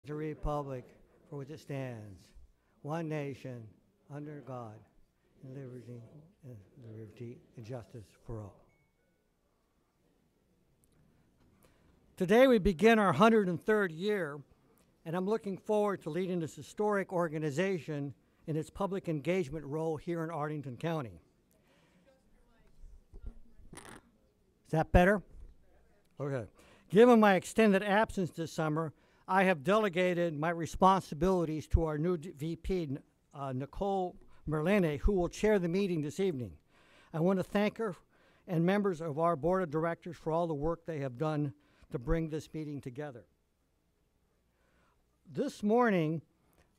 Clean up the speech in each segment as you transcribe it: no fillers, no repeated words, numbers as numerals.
the republic for which it stands, one nation, under God, and liberty and justice for all. Today we begin our 103rd year, and I'm looking forward to leading this historic organization in its public engagement role here in Arlington County. Is that better? Okay. Given my extended absence this summer, I have delegated my responsibilities to our new VP, Nicole Merlene, who will chair the meeting this evening. I want to thank her and members of our board of directors for all the work they have done to bring this meeting together. This morning,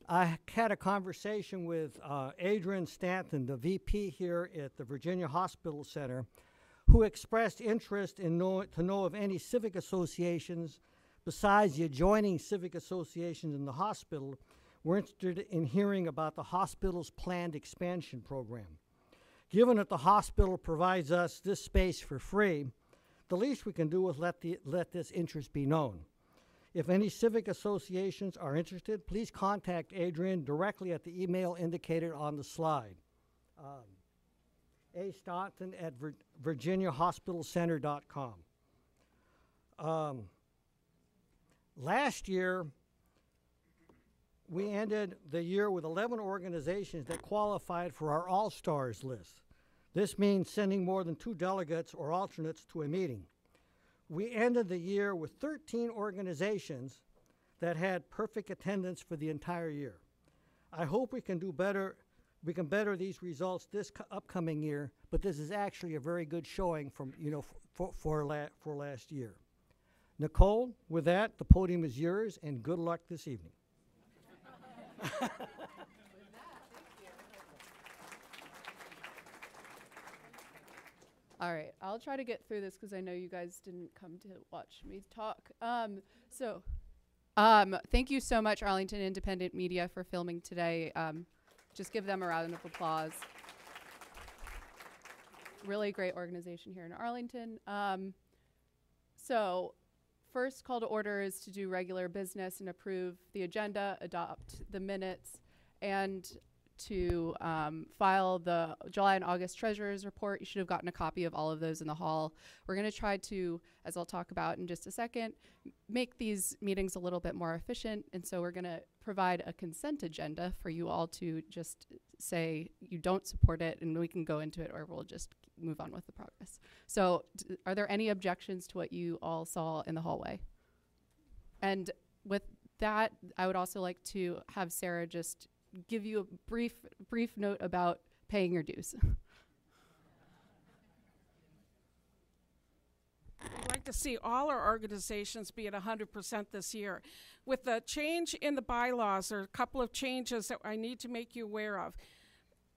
I had a conversation with Adrian Stanton, the VP here at the Virginia Hospital Center, who expressed interest in to know of any civic associations besides the adjoining civic associations in the hospital were interested in hearing about the hospital's planned expansion program. Given that the hospital provides us this space for free, the least we can do is let this interest be known. If any civic associations are interested, please contact Adrian directly at the email indicated on the slide. astaunton@virginiahospitalcenter.com. Last year, we ended the year with 11 organizations that qualified for our All-Stars list. This means sending more than 2 delegates or alternates to a meeting. We ended the year with 13 organizations that had perfect attendance for the entire year. I hope we can do better. We can better these results this upcoming year, but this is actually a very good showing from, for last year. Nicole, with that, the podium is yours, and good luck this evening. All right, I'll try to get through this because I know you guys didn't come to watch me talk. Thank you so much, Arlington Independent Media, for filming today. Just give them a round of applause. Really great organization here in Arlington. First call to order is to do regular business and approve the agenda, adopt the minutes, and to file the July and August Treasurer's Report. You should have gotten a copy of all of those in the hall. We're going to try to, as I'll talk about in just a second, make these meetings a little bit more efficient, and so we're going to provide a consent agenda for you all to just say you don't support it, and we can go into it, or we'll just move on with the progress. So are there any objections to what you all saw in the hallway? And with that, I would also like to have Sarah just give you a brief note about paying your dues. I'd like to see all our organizations be at 100% this year. With the change in the bylaws, there are a couple of changes that I need to make you aware of.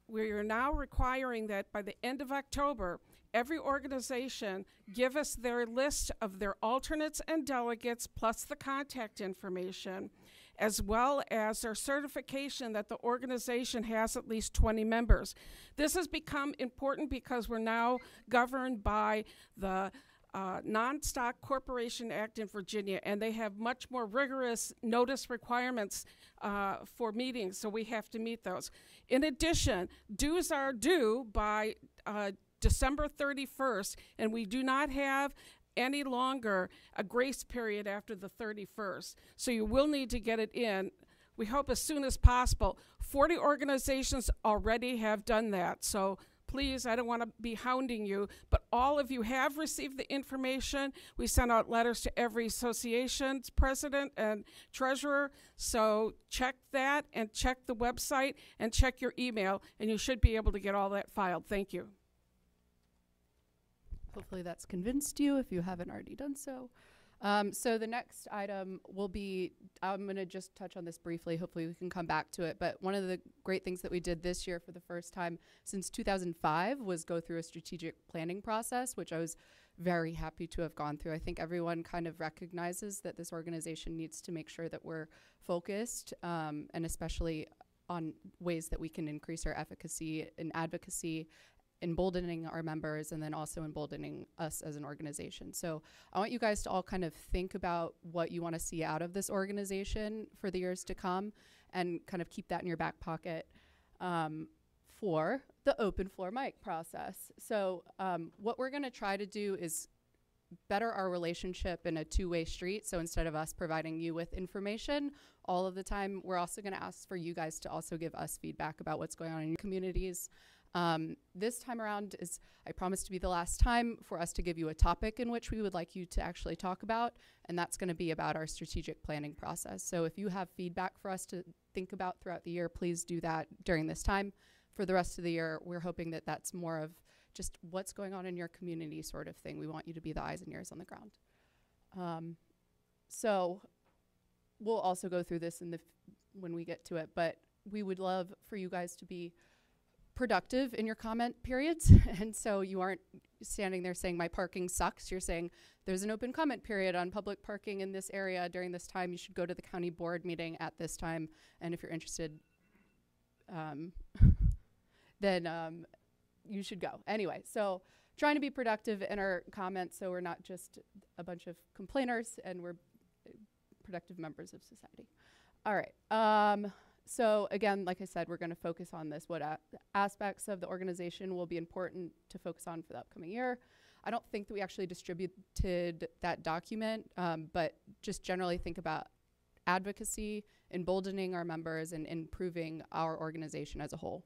We are now requiring that by the end of October, every organization give us their list of their alternates and delegates plus the contact information, as well as their certification that the organization has at least 20 members. This has become important because we're now governed by the Non-Stock Corporation Act in Virginia, and they have much more rigorous notice requirements for meetings, so we have to meet those. In addition, dues are due by December 31st, and we do not have any longer a grace period after the 31st. So you will need to get it in, we hope as soon as possible. 40 organizations already have done that. So please, I don't want to be hounding you, but all of you have received the information. We sent out letters to every association's president and treasurer. So check that and check the website and check your email, and you should be able to get all that filed. Thank you. Hopefully that's convinced you if you haven't already done so. So the next item will be, I'm going to just touch on this briefly. Hopefully we can come back to it. But one of the great things that we did this year for the first time since 2005 was go through a strategic planning process, which I was very happy to have gone through. I think everyone kind of recognizes that this organization needs to make sure that we're focused, and especially on ways that we can increase our efficacy and advocacy emboldening our members and then also emboldening us as an organization. So I want you guys to all kind of think about what you want to see out of this organization for the years to come and kind of keep that in your back pocket for the open floor mic process. So what we're going to try to do is better our relationship in a two-way street. So instead of us providing you with information all of the time, we're also going to ask for you guys to also give us feedback about what's going on in your communities. This time around is, I promise, to be the last time for us to give you a topic in which we would like you to actually talk about, and that's going to be about our strategic planning process. So if you have feedback for us to think about throughout the year, please do that during this time. For the rest of the year, we're hoping that that's more of just what's going on in your community sort of thing. We want you to be the eyes and ears on the ground. So we'll also go through this in when we get to it, but we would love for you guys to be productive in your comment periods. And so you aren't standing there saying my parking sucks. You're saying there's an open comment period on public parking in this area during this time. You should go to the county board meeting at this time. And if you're interested, then you should go. Anyway, so trying to be productive in our comments so we're not just a bunch of complainers and we're productive members of society. All right. So again, like I said, we're going to focus on this. What aspects of the organization will be important to focus on for the upcoming year? I don't think that we actually distributed that document, but just generally think about advocacy, emboldening our members, and improving our organization as a whole.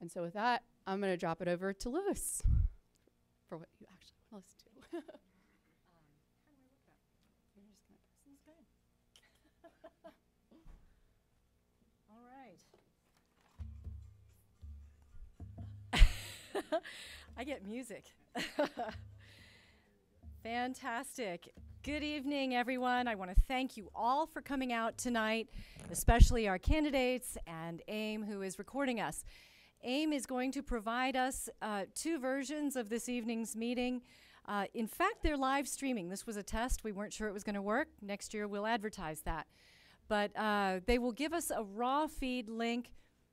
And so with that, I'm going to drop it over to Lewis for what you actually want to listen to. How do I look at? You're just gonna, this is good. All right. I get music. Fantastic. Good evening, everyone. I want to thank you all for coming out tonight, especially our candidates and AIM, who is recording us. AIM is going to provide us two versions of this evening's meeting. In fact, they're live streaming. This was a test. We weren't sure it was going to work. Next year, we'll advertise that. But they will give us a raw feed link.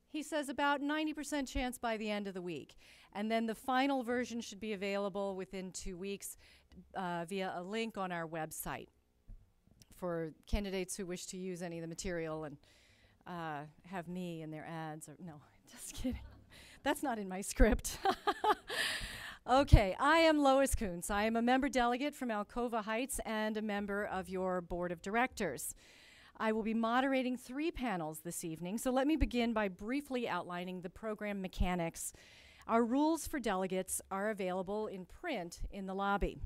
He says about 90% chance by the end of the week. And then the final version should be available within 2 weeks via a link on our website for candidates who wish to use any of the material and have me in their ads. Or no, just kidding. That's not in my script. Okay, I am Lois Kuntz. I am a member delegate from Alcova Heights and a member of your board of directors. I will be moderating 3 panels this evening, so let me begin by briefly outlining the program mechanics. Our rules for delegates are available in print in the lobby.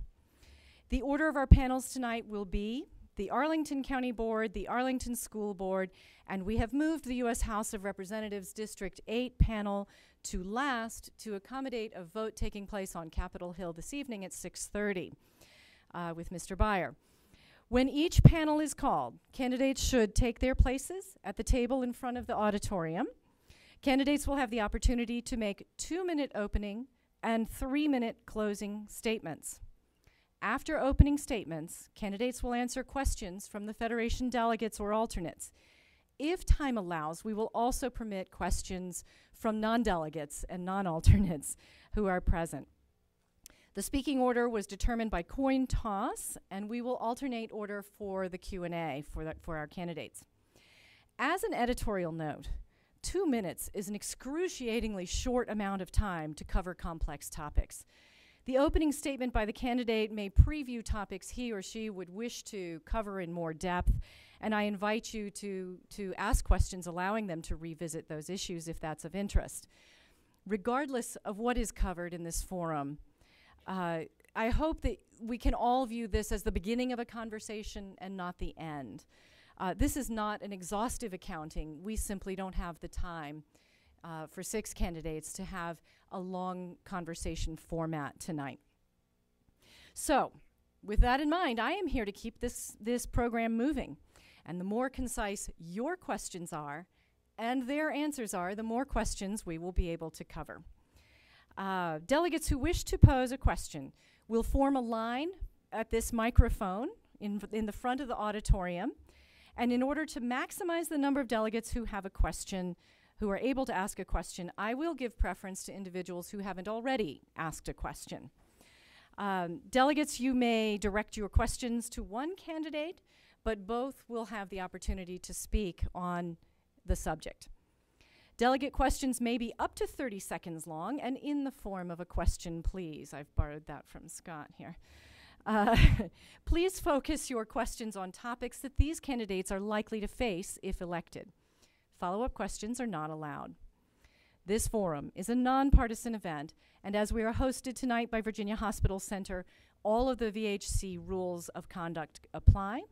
The order of our panels tonight will be the Arlington County Board, the Arlington School Board, and we have moved the U.S. House of Representatives District 8 panel to last to accommodate a vote taking place on Capitol Hill this evening at 6:30 with Mr. Byer. When each panel is called, candidates should take their places at the table in front of the auditorium. Candidates will have the opportunity to make 2-minute opening and 3-minute closing statements. After opening statements, candidates will answer questions from the Federation delegates or alternates. If time allows, we will also permit questions from non-delegates and non-alternates who are present. The speaking order was determined by coin toss, and we will alternate order for the Q&A for our candidates. As an editorial note, 2 minutes is an excruciatingly short amount of time to cover complex topics. The opening statement by the candidate may preview topics he or she would wish to cover in more depth, and I invite you to ask questions allowing them to revisit those issues if that's of interest. Regardless of what is covered in this forum, I hope that we can all view this as the beginning of a conversation and not the end. This is not an exhaustive accounting. We simply don't have the time for 6 candidates to have a long conversation format tonight. So, with that in mind, I am here to keep this program moving. And the more concise your questions are and their answers are, the more questions we will be able to cover. Delegates who wish to pose a question will form a line at this microphone in the front of the auditorium. And in order to maximize the number of delegates who have a question who are able to ask a question, I will give preference to individuals who haven't already asked a question. Delegates, you may direct your questions to one candidate, but both will have the opportunity to speak on the subject. Delegate questions may be up to 30 seconds long and in the form of a question, please. I've borrowed that from Scott here. Please focus your questions on topics that these candidates are likely to face if elected. Follow-up questions are not allowed. This forum is a nonpartisan event, and as we are hosted tonight by Virginia Hospital Center, all of the VHC rules of conduct apply,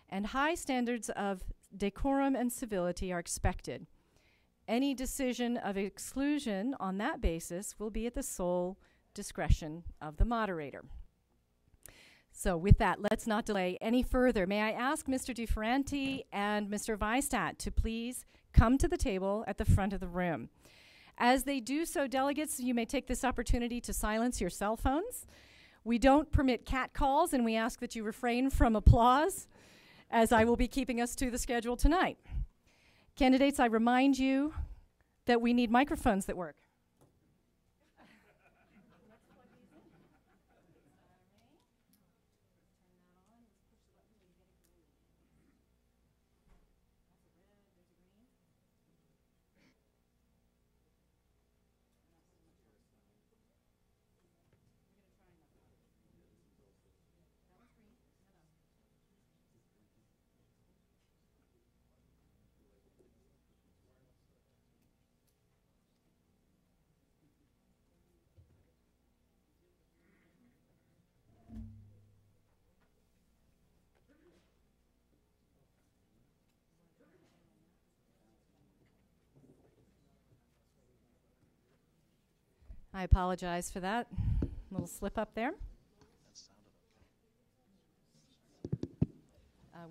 and high standards of decorum and civility are expected. Any decision of exclusion on that basis will be at the sole discretion of the moderator. So with that, let's not delay any further. May I ask Mr. DeFerranti and Mr. Weistat to please come to the table at the front of the room. As they do so, delegates, you may take this opportunity to silence your cell phones. We don't permit cat calls, and we ask that you refrain from applause, as I will be keeping us to the schedule tonight. Candidates, I remind you that we need microphones that work. I apologize for that little slip up there.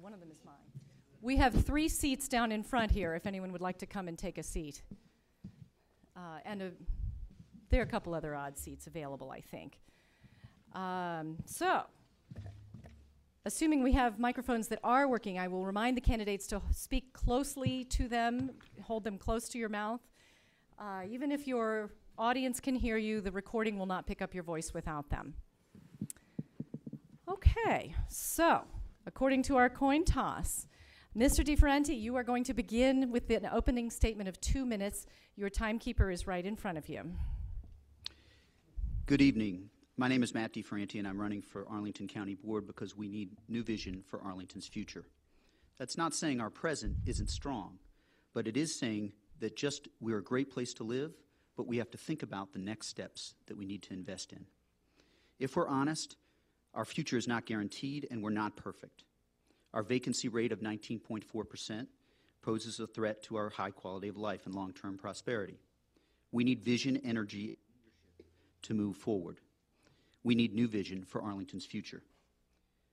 One of them is mine. We have 3 seats down in front here if anyone would like to come and take a seat. There are a couple other odd seats available, I think. So, assuming we have microphones that are working, I will remind the candidates to speak closely to them, hold them close to your mouth. Even if your audience can hear you, the recording will not pick up your voice without them. Okay, so according to our coin toss, Mr. DeFerranti, you are going to begin with an opening statement of 2 minutes. Your timekeeper is right in front of you. Good evening. My name is Matt DeFerranti, and I'm running for Arlington County Board because we need new vision for Arlington's future. That's not saying our present isn't strong, but it is saying that we're a great place to live, but we have to think about the next steps that we need to invest in. If we're honest, our future is not guaranteed and we're not perfect. Our vacancy rate of 19.4% poses a threat to our high quality of life and long-term prosperity. We need vision, energy to move forward. We need new vision for Arlington's future.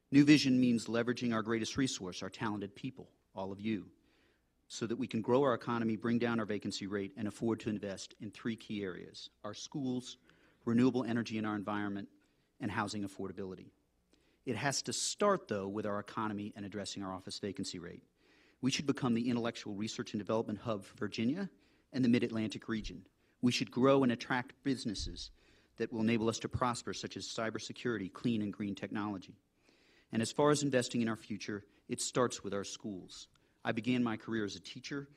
New vision means leveraging our greatest resource, our talented people, all of you, so that we can grow our economy, bring down our vacancy rate, and afford to invest in 3 key areas: our schools, renewable energy in our environment, and housing affordability. It has to start, though, with our economy and addressing our office vacancy rate. We should become the intellectual research and development hub for Virginia and the Mid-Atlantic region. We should grow and attract businesses that will enable us to prosper, such as cybersecurity, clean and green technology. And as far as investing in our future, it starts with our schools. I began my career as a teacher,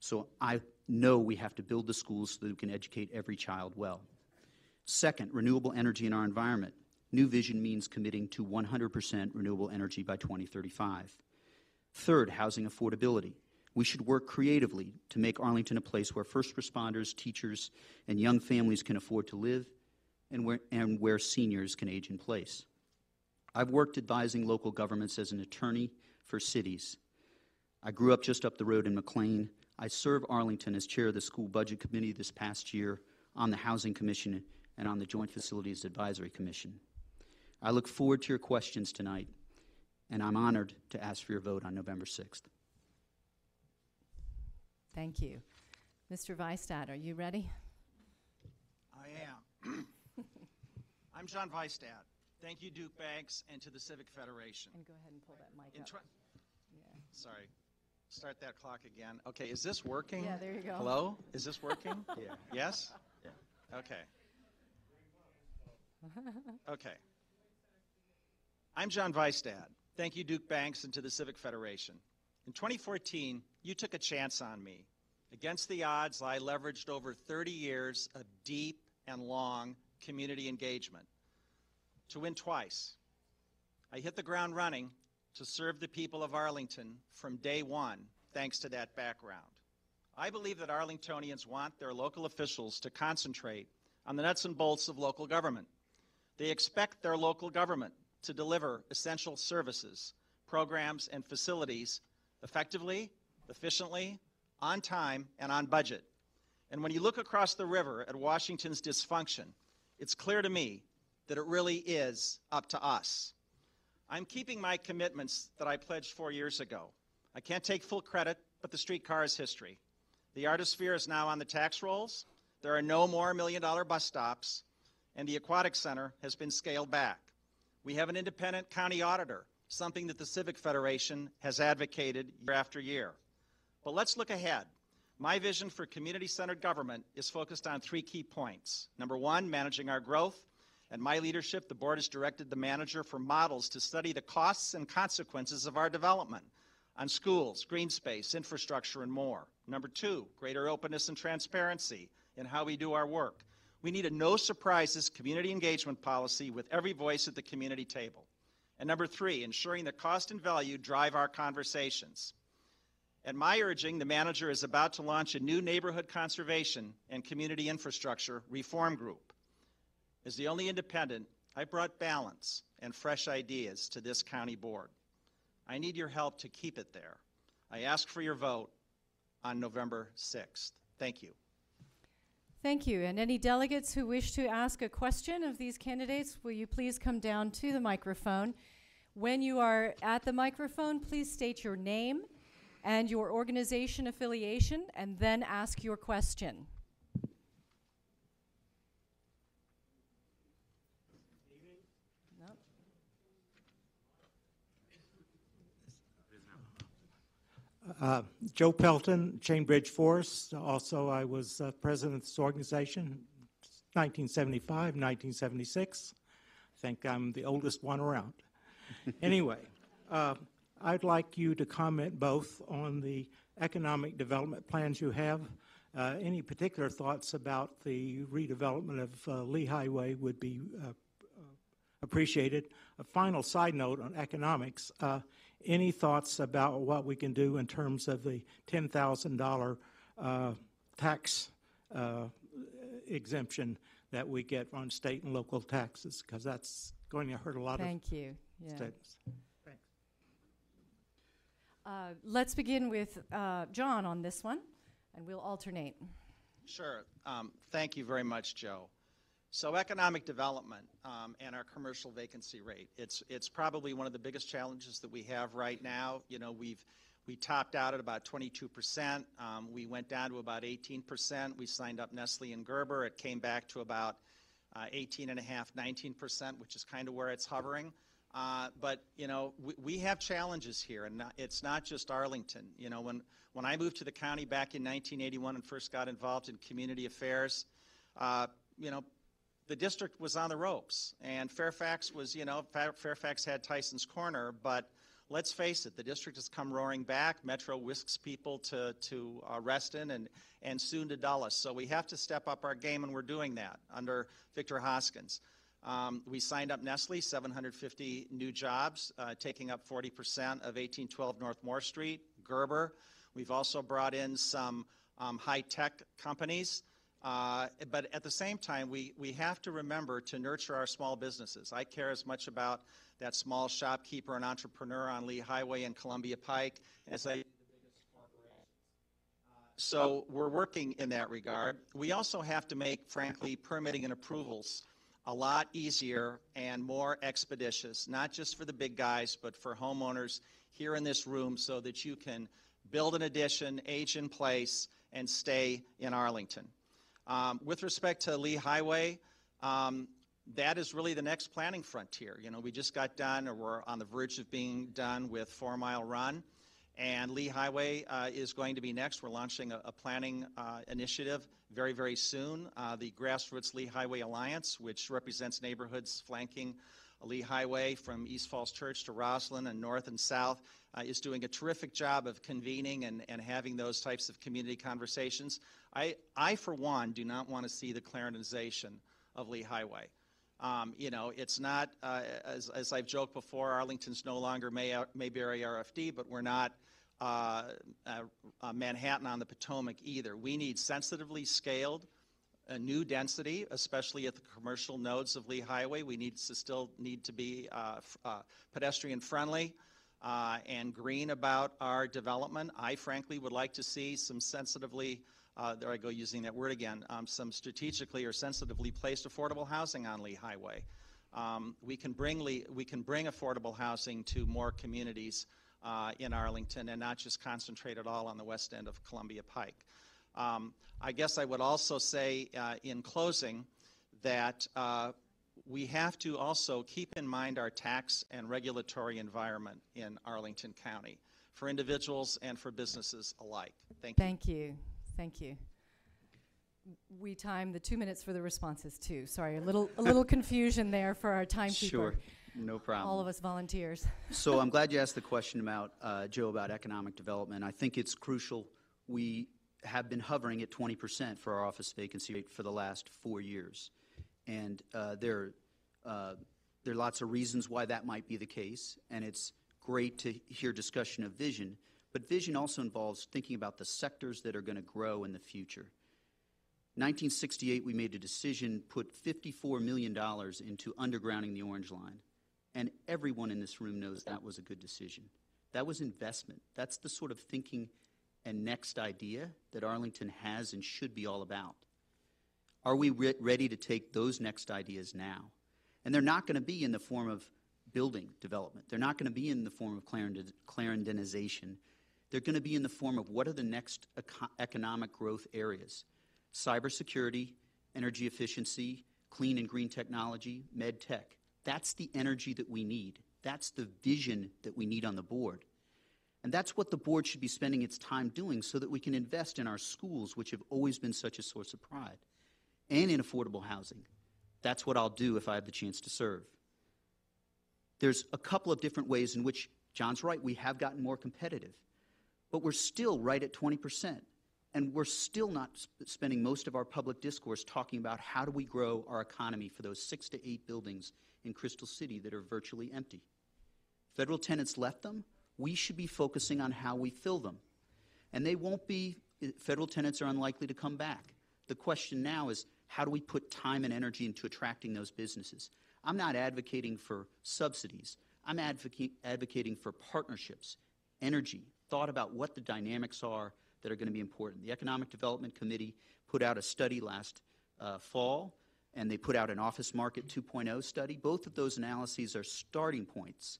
so I know we have to build the schools so that we can educate every child well. Second, renewable energy in our environment. New vision means committing to 100% renewable energy by 2035. Third, housing affordability. We should work creatively to make Arlington a place where first responders, teachers, and young families can afford to live and where seniors can age in place. I've worked advising local governments as an attorney for cities. I grew up just up the road in McLean. I serve Arlington as chair of the School Budget Committee this past year, on the Housing Commission, and on the Joint Facilities Advisory Commission. I look forward to your questions tonight, and I'm honored to ask for your vote on November 6th. Thank you. Mr. Weistat, are you ready? I am. I'm John Weistat. Thank you, Duke Banks, and to the Civic Federation. And go ahead and pull that mic up. Sorry. Start that clock again. Okay, is this working? Yeah, there you go. Hello? Is this working? Yeah. Yes? Yeah. Okay. Okay. I'm John Weistad. Thank you, Duke Banks, and to the Civic Federation. In 2014, you took a chance on me. Against the odds, I leveraged over 30 years of deep and long community engagement to win twice. I hit the ground running to serve the people of Arlington from day one, thanks to that background. I believe that Arlingtonians want their local officials to concentrate on the nuts and bolts of local government. They expect their local government to deliver essential services, programs, and facilities effectively, efficiently, on time, and on budget. And when you look across the river at Washington's dysfunction, it's clear to me that it really is up to us. I'm keeping my commitments that I pledged 4 years ago. I can't take full credit, but the streetcar is history. The Artisphere is now on the tax rolls. There are no more million-dollar bus stops, and the Aquatic Center has been scaled back. We have an independent county auditor, something that the Civic Federation has advocated year after year. But let's look ahead. My vision for community-centered government is focused on 3 key points. Number 1, managing our growth. And my leadership, the board has directed the manager for models to study the costs and consequences of our development on schools, green space, infrastructure, and more. Number 2, greater openness and transparency in how we do our work. We need a no-surprises community engagement policy with every voice at the community table. And number 3, ensuring that cost and value drive our conversations. At my urging, the manager is about to launch a new neighborhood conservation and community infrastructure reform group. As the only independent, I brought balance and fresh ideas to this county board. I need your help to keep it there. I ask for your vote on November 6th. Thank you. Thank you. And any delegates who wish to ask a question of these candidates, will you please come down to the microphone? When you are at the microphone, please state your name and your organization affiliation, and then ask your question. Joe Pelton, Chainbridge Forest. Also, I was president of this organization, 1975, 1976. I think I'm the oldest one around. Anyway, I'd like you to comment both on the economic development plans you have. Any particular thoughts about the redevelopment of Lee Highway would be appreciated. A final side note on economics. Any thoughts about what we can do in terms of the $10,000 tax exemption that we get on state and local taxes? Because that's going to hurt a lot of Thank you. Yeah. states. Thanks. Let's begin with John on this one, and we'll alternate. Sure. Thank you very much, Joe. So economic development and our commercial vacancy rate, it's probably one of the biggest challenges that we have right now. You know, we topped out at about 22%. We went down to about 18%. We signed up Nestle and Gerber. It came back to about 18.5%, 19%, which is kind of where it's hovering. But, you know, we have challenges here, and it's not just Arlington. You know, when I moved to the county back in 1981 and first got involved in community affairs, you know, the district was on the ropes, and Fairfax was, you know, Fairfax had Tyson's Corner, but let's face it, the district has come roaring back. Metro whisks people to Reston and soon to Dulles. So we have to step up our game, and we're doing that under Victor Hoskins. We signed up Nestle, 750 new jobs, taking up 40% of 1812 North Moore Street. Gerber, we've also brought in some high-tech companies. But at the same time, we have to remember to nurture our small businesses. I care as much about that small shopkeeper and entrepreneur on Lee Highway and Columbia Pike as I do the biggest corporations. So we're working in that regard. We also have to make, frankly, permitting and approvals a lot easier and more expeditious, not just for the big guys, but for homeowners here in this room so that you can build an addition, age in place, and stay in Arlington. With respect to Lee Highway, that is really the next planning frontier. You know, we just got done, or we're on the verge of being done with 4 Mile Run, And Lee Highway is going to be next. We're launching a planning initiative very, very soon. The Grassroots Lee Highway Alliance, which represents neighborhoods flanking Lee Highway from East Falls Church to Roslyn and north and south, is doing a terrific job of convening and having those types of community conversations. I, for one, do not want to see the Clarendonization of Lee Highway. You know, it's not, as I've joked before, Arlington's no longer Mayberry RFD, but we're not Manhattan on the Potomac either. We need sensitively scaled new density, especially at the commercial nodes of Lee Highway. We still need to be pedestrian friendly and green about our development. I frankly would like to see some sensitively, there I go using that word again, some strategically or sensitively placed affordable housing on Lee Highway. We can bring affordable housing to more communities in Arlington and not just concentrate it all on the west end of Columbia Pike. I guess I would also say in closing that we have to also keep in mind our tax and regulatory environment in Arlington County for individuals and for businesses alike. Thank you. Thank you. Thank you. We timed the 2 minutes for the responses too. Sorry, a little confusion there for our timekeeper. Sure, no problem. All of us volunteers. So I'm glad you asked the question about, Joe, about economic development. I think it's crucial. We have been hovering at 20% for our office vacancy rate for the last 4 years. And there are lots of reasons why that might be the case, and it's great to hear discussion of vision. But vision also involves thinking about the sectors that are going to grow in the future. 1968, we made a decision, put $54 million into undergrounding the Orange Line. And everyone in this room knows that was a good decision. That was investment. That's the sort of thinking and next idea that Arlington has and should be all about. Are we ready to take those next ideas now? And they're not going to be in the form of building development. They're not going to be in the form of Clarendonization. They're going to be in the form of what are the next economic growth areas. Cybersecurity, energy efficiency, clean and green technology, med tech. That's the energy that we need. That's the vision that we need on the board. And that's what the board should be spending its time doing so that we can invest in our schools, which have always been such a source of pride, and in affordable housing. That's what I'll do if I have the chance to serve. There's a couple of different ways in which, John's right, we have gotten more competitive, but we're still right at 20%. And we're still not spending most of our public discourse talking about how do we grow our economy for those 6 to 8 buildings in Crystal City that are virtually empty. Federal tenants left them. We should be focusing on how we fill them. And they won't be, federal tenants are unlikely to come back. The question now is how do we put time and energy into attracting those businesses? I'm not advocating for subsidies. I'm advocating for partnerships, energy, thought about what the dynamics are that are going to be important. The Economic Development Committee put out a study last fall, and they put out an Office Market 2.0 study. Both of those analyses are starting points.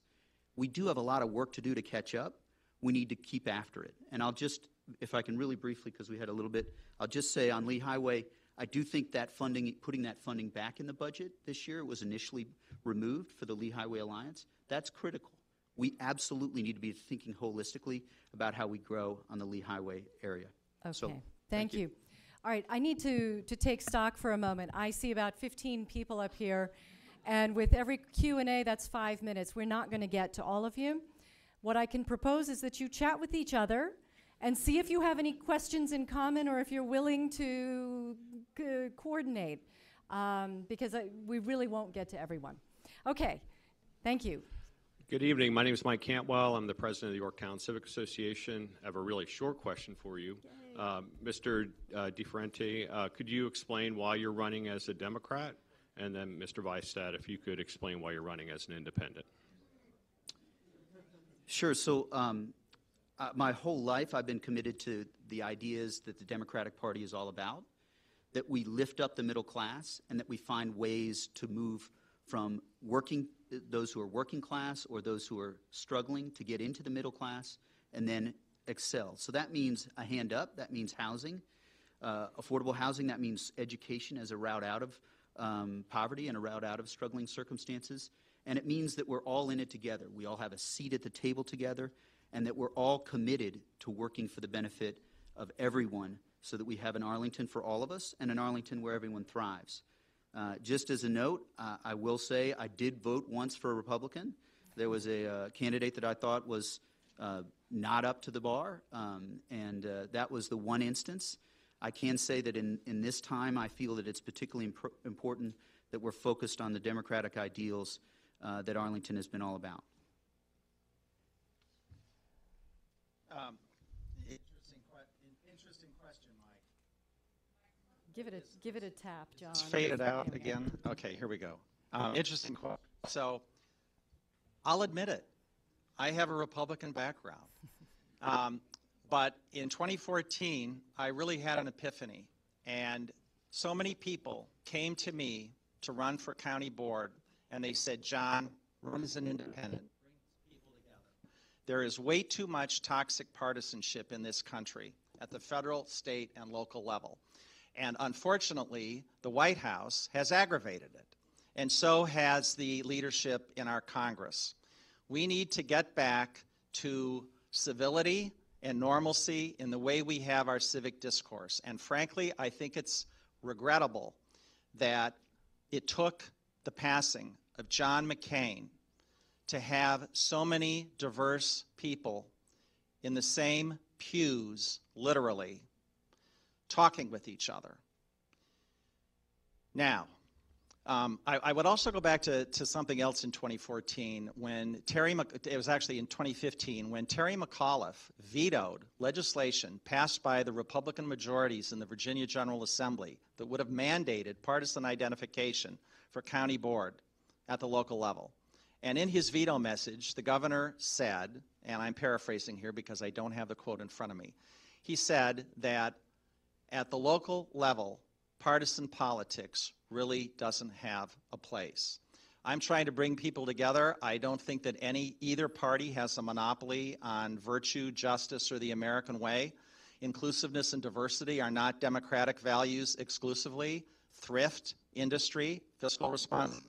We do have a lot of work to do to catch up. We need to keep after it. And I'll just, if I can really briefly, because we had a little bit, I'll just say on Lee Highway, I do think that funding, putting that funding back in the budget this year, it was initially removed for the Lee Highway Alliance. That's critical. We absolutely need to be thinking holistically about how we grow on the Lee Highway area. Okay, So, thank you. All right, I need to take stock for a moment. I see about 15 people up here, and with every Q&A, that's 5 minutes. We're not going to get to all of you. What I can propose is that you chat with each other and see if you have any questions in common or if you're willing to coordinate, because we really won't get to everyone. Okay, thank you. Good evening. My name is Mike Cantwell. I'm the president of the Yorktown Civic Association. I have a really short question for you. Mr. DiFerente, could you explain why you're running as a Democrat? And then Mr. Weistad, if you could explain why you're running as an independent. Sure. So my whole life I've been committed to the ideas that the Democratic Party is all about, that we lift up the middle class and that we find ways to move from those who are working class or those who are struggling to get into the middle class and then excel. So that means a hand up, that means housing, affordable housing, that means education as a route out of poverty and a route out of struggling circumstances. And it means that we're all in it together. We all have a seat at the table together, and that we're all committed to working for the benefit of everyone so that we have an Arlington for all of us and an Arlington where everyone thrives. Just as a note, I will say I did vote once for a Republican. There was a candidate that I thought was not up to the bar, and that was the one instance. I can say that in this time, I feel that it's particularly important that we're focused on the democratic ideals that Arlington has been all about. Interesting question, Mike. Give it a tap, John. Let's fade it out again. Okay, here we go. Interesting question. So I'll admit it. I have a Republican background. But in 2014, I really had an epiphany. And so many people came to me to run for county board, and they said, John, run as an independent. Bring people together. There is way too much toxic partisanship in this country at the federal, state, and local level. And unfortunately, the White House has aggravated it. And so has the leadership in our Congress. We need to get back to civility and normalcy in the way we have our civic discourse. And frankly, I think it's regrettable that it took the passing of John McCain to have so many diverse people in the same pews, literally, talking with each other. Now, I would also go back to something else in 2014 when it was actually in 2015 when Terry McAuliffe vetoed legislation passed by the Republican majorities in the Virginia General Assembly that would have mandated partisan identification for county board at the local level. And in his veto message, the governor said, and I'm paraphrasing here because I don't have the quote in front of me, he said that at the local level, partisan politics really doesn't have a place. I'm trying to bring people together. I don't think that either party has a monopoly on virtue, justice, or the American way. Inclusiveness and diversity are not democratic values exclusively. Thrift, industry, fiscal responsibility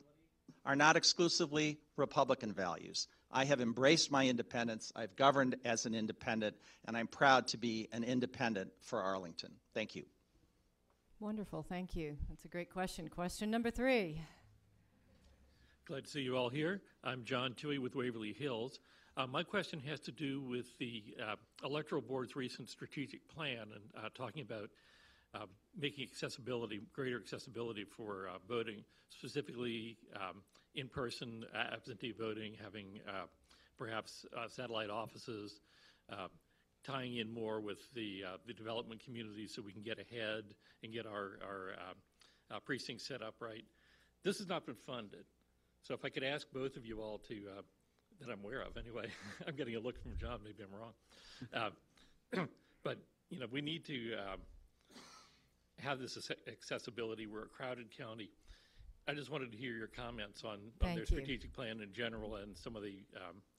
are not exclusively Republican values. I have embraced my independence. I've governed as an independent, and I'm proud to be an independent for Arlington. Thank you. Wonderful, thank you. That's a great question. Question number 3. Glad to see you all here. I'm John Toohey with Waverly Hills. My question has to do with the Electoral Board's recent strategic plan and talking about making greater accessibility for voting, specifically in-person absentee voting, having perhaps satellite offices, tying in more with the development community so we can get ahead and get our precincts set up right. This has not been funded. So if I could ask both of you all to, that I'm aware of anyway, I'm getting a look from John, maybe I'm wrong. But, we need to have this accessibility. We're a crowded county. I just wanted to hear your comments on their strategic plan in general and some of the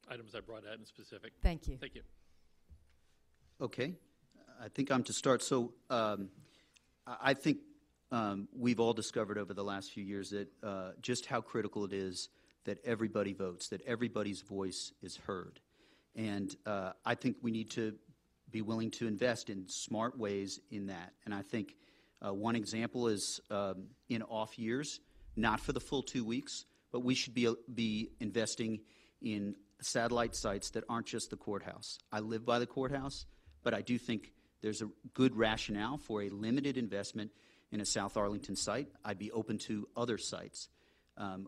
items I brought out in specific. Thank you. Thank you. Okay, I think I'm to start. So I think we've all discovered over the last few years that just how critical it is that everybody votes, that everybody's voice is heard. And I think we need to be willing to invest in smart ways in that. And I think one example is in off years, not for the full 2 weeks, but we should be investing in satellite sites that aren't just the courthouse. I live by the courthouse, but I do think there's a good rationale for a limited investment in a South Arlington site. I'd be open to other sites.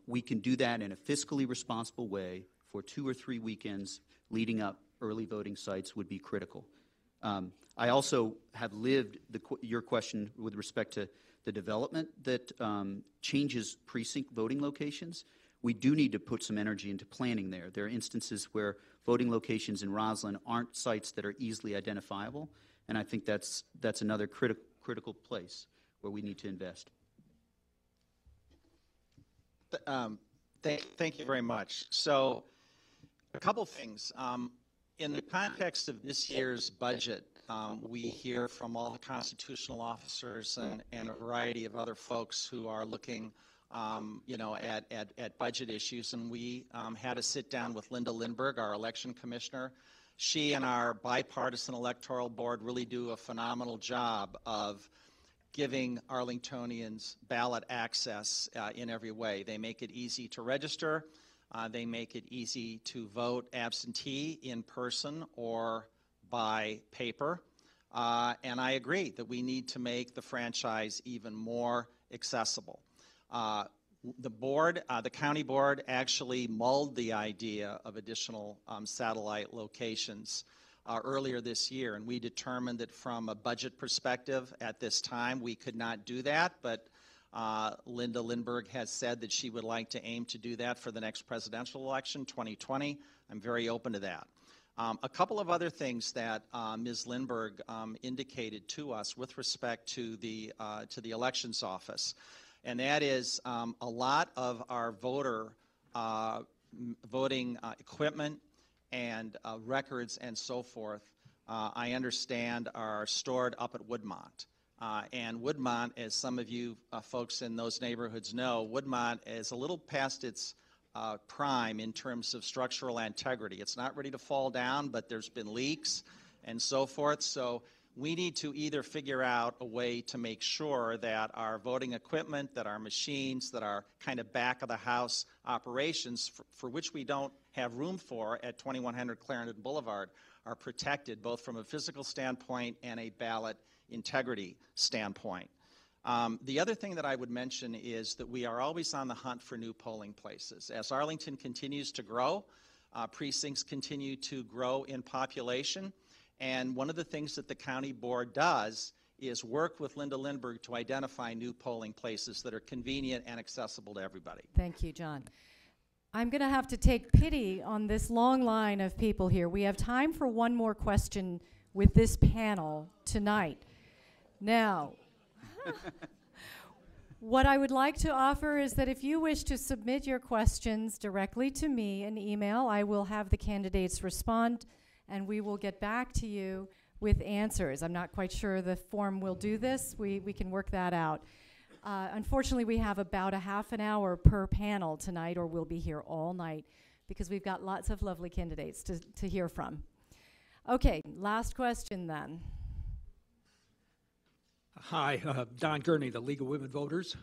We can do that in a fiscally responsible way for 2 or 3 weekends leading up. Early voting sites would be critical. I also have lived your question with respect to the development that changes precinct voting locations. We do need to put some energy into planning there. There are instances where voting locations in Roslyn aren't sites that are easily identifiable, and I think that's another critical place where we need to invest. Thank you very much. So a couple things. In the context of this year's budget, we hear from all the constitutional officers and a variety of other folks who are looking at budget issues. And we had a sit down with Linda Lindbergh, our election commissioner, She and our bipartisan electoral board really do a phenomenal job of giving Arlingtonians ballot access in every way. They make it easy to register. They make it easy to vote absentee, in person, or by paper. And I agree that we need to make the franchise even more accessible. The board, the county board, actually mulled the idea of additional satellite locations earlier this year, and we determined that from a budget perspective at this time we could not do that, but Linda Lindbergh has said that she would like to aim to do that for the next presidential election, 2020. I'm very open to that. A couple of other things that Ms. Lindbergh indicated to us with respect to the elections office, and that is a lot of our voting equipment and records and so forth, I understand, are stored up at Woodmont. And Woodmont, as some of you folks in those neighborhoods know, Woodmont is a little past its prime in terms of structural integrity. It's not ready to fall down, but there's been leaks and so forth. So we need to either figure out a way to make sure that our voting equipment, that our machines, that our kind of back-of-the-house operations, for which we don't have room for at 2100 Clarendon Boulevard, are protected both from a physical standpoint and a ballot integrity standpoint. The other thing that I would mention is that we are always on the hunt for new polling places. As Arlington continues to grow, precincts continue to grow in population, and one of the things that the county board does is work with Linda Lindbergh to identify new polling places that are convenient and accessible to everybody. Thank you, John. I'm going to have to take pity on this long line of people here. We have time for one more question with this panel tonight. Now, what I would like to offer is that if you wish to submit your questions directly to me in email, I will have the candidates respond, and we will get back to you with answers. I'm not quite sure the form will do this. We can work that out. Unfortunately, we have about a half an hour per panel tonight, or we'll be here all night, because we've got lots of lovely candidates to hear from. Okay, last question then. Hi, Don Gurney, the League of Women Voters.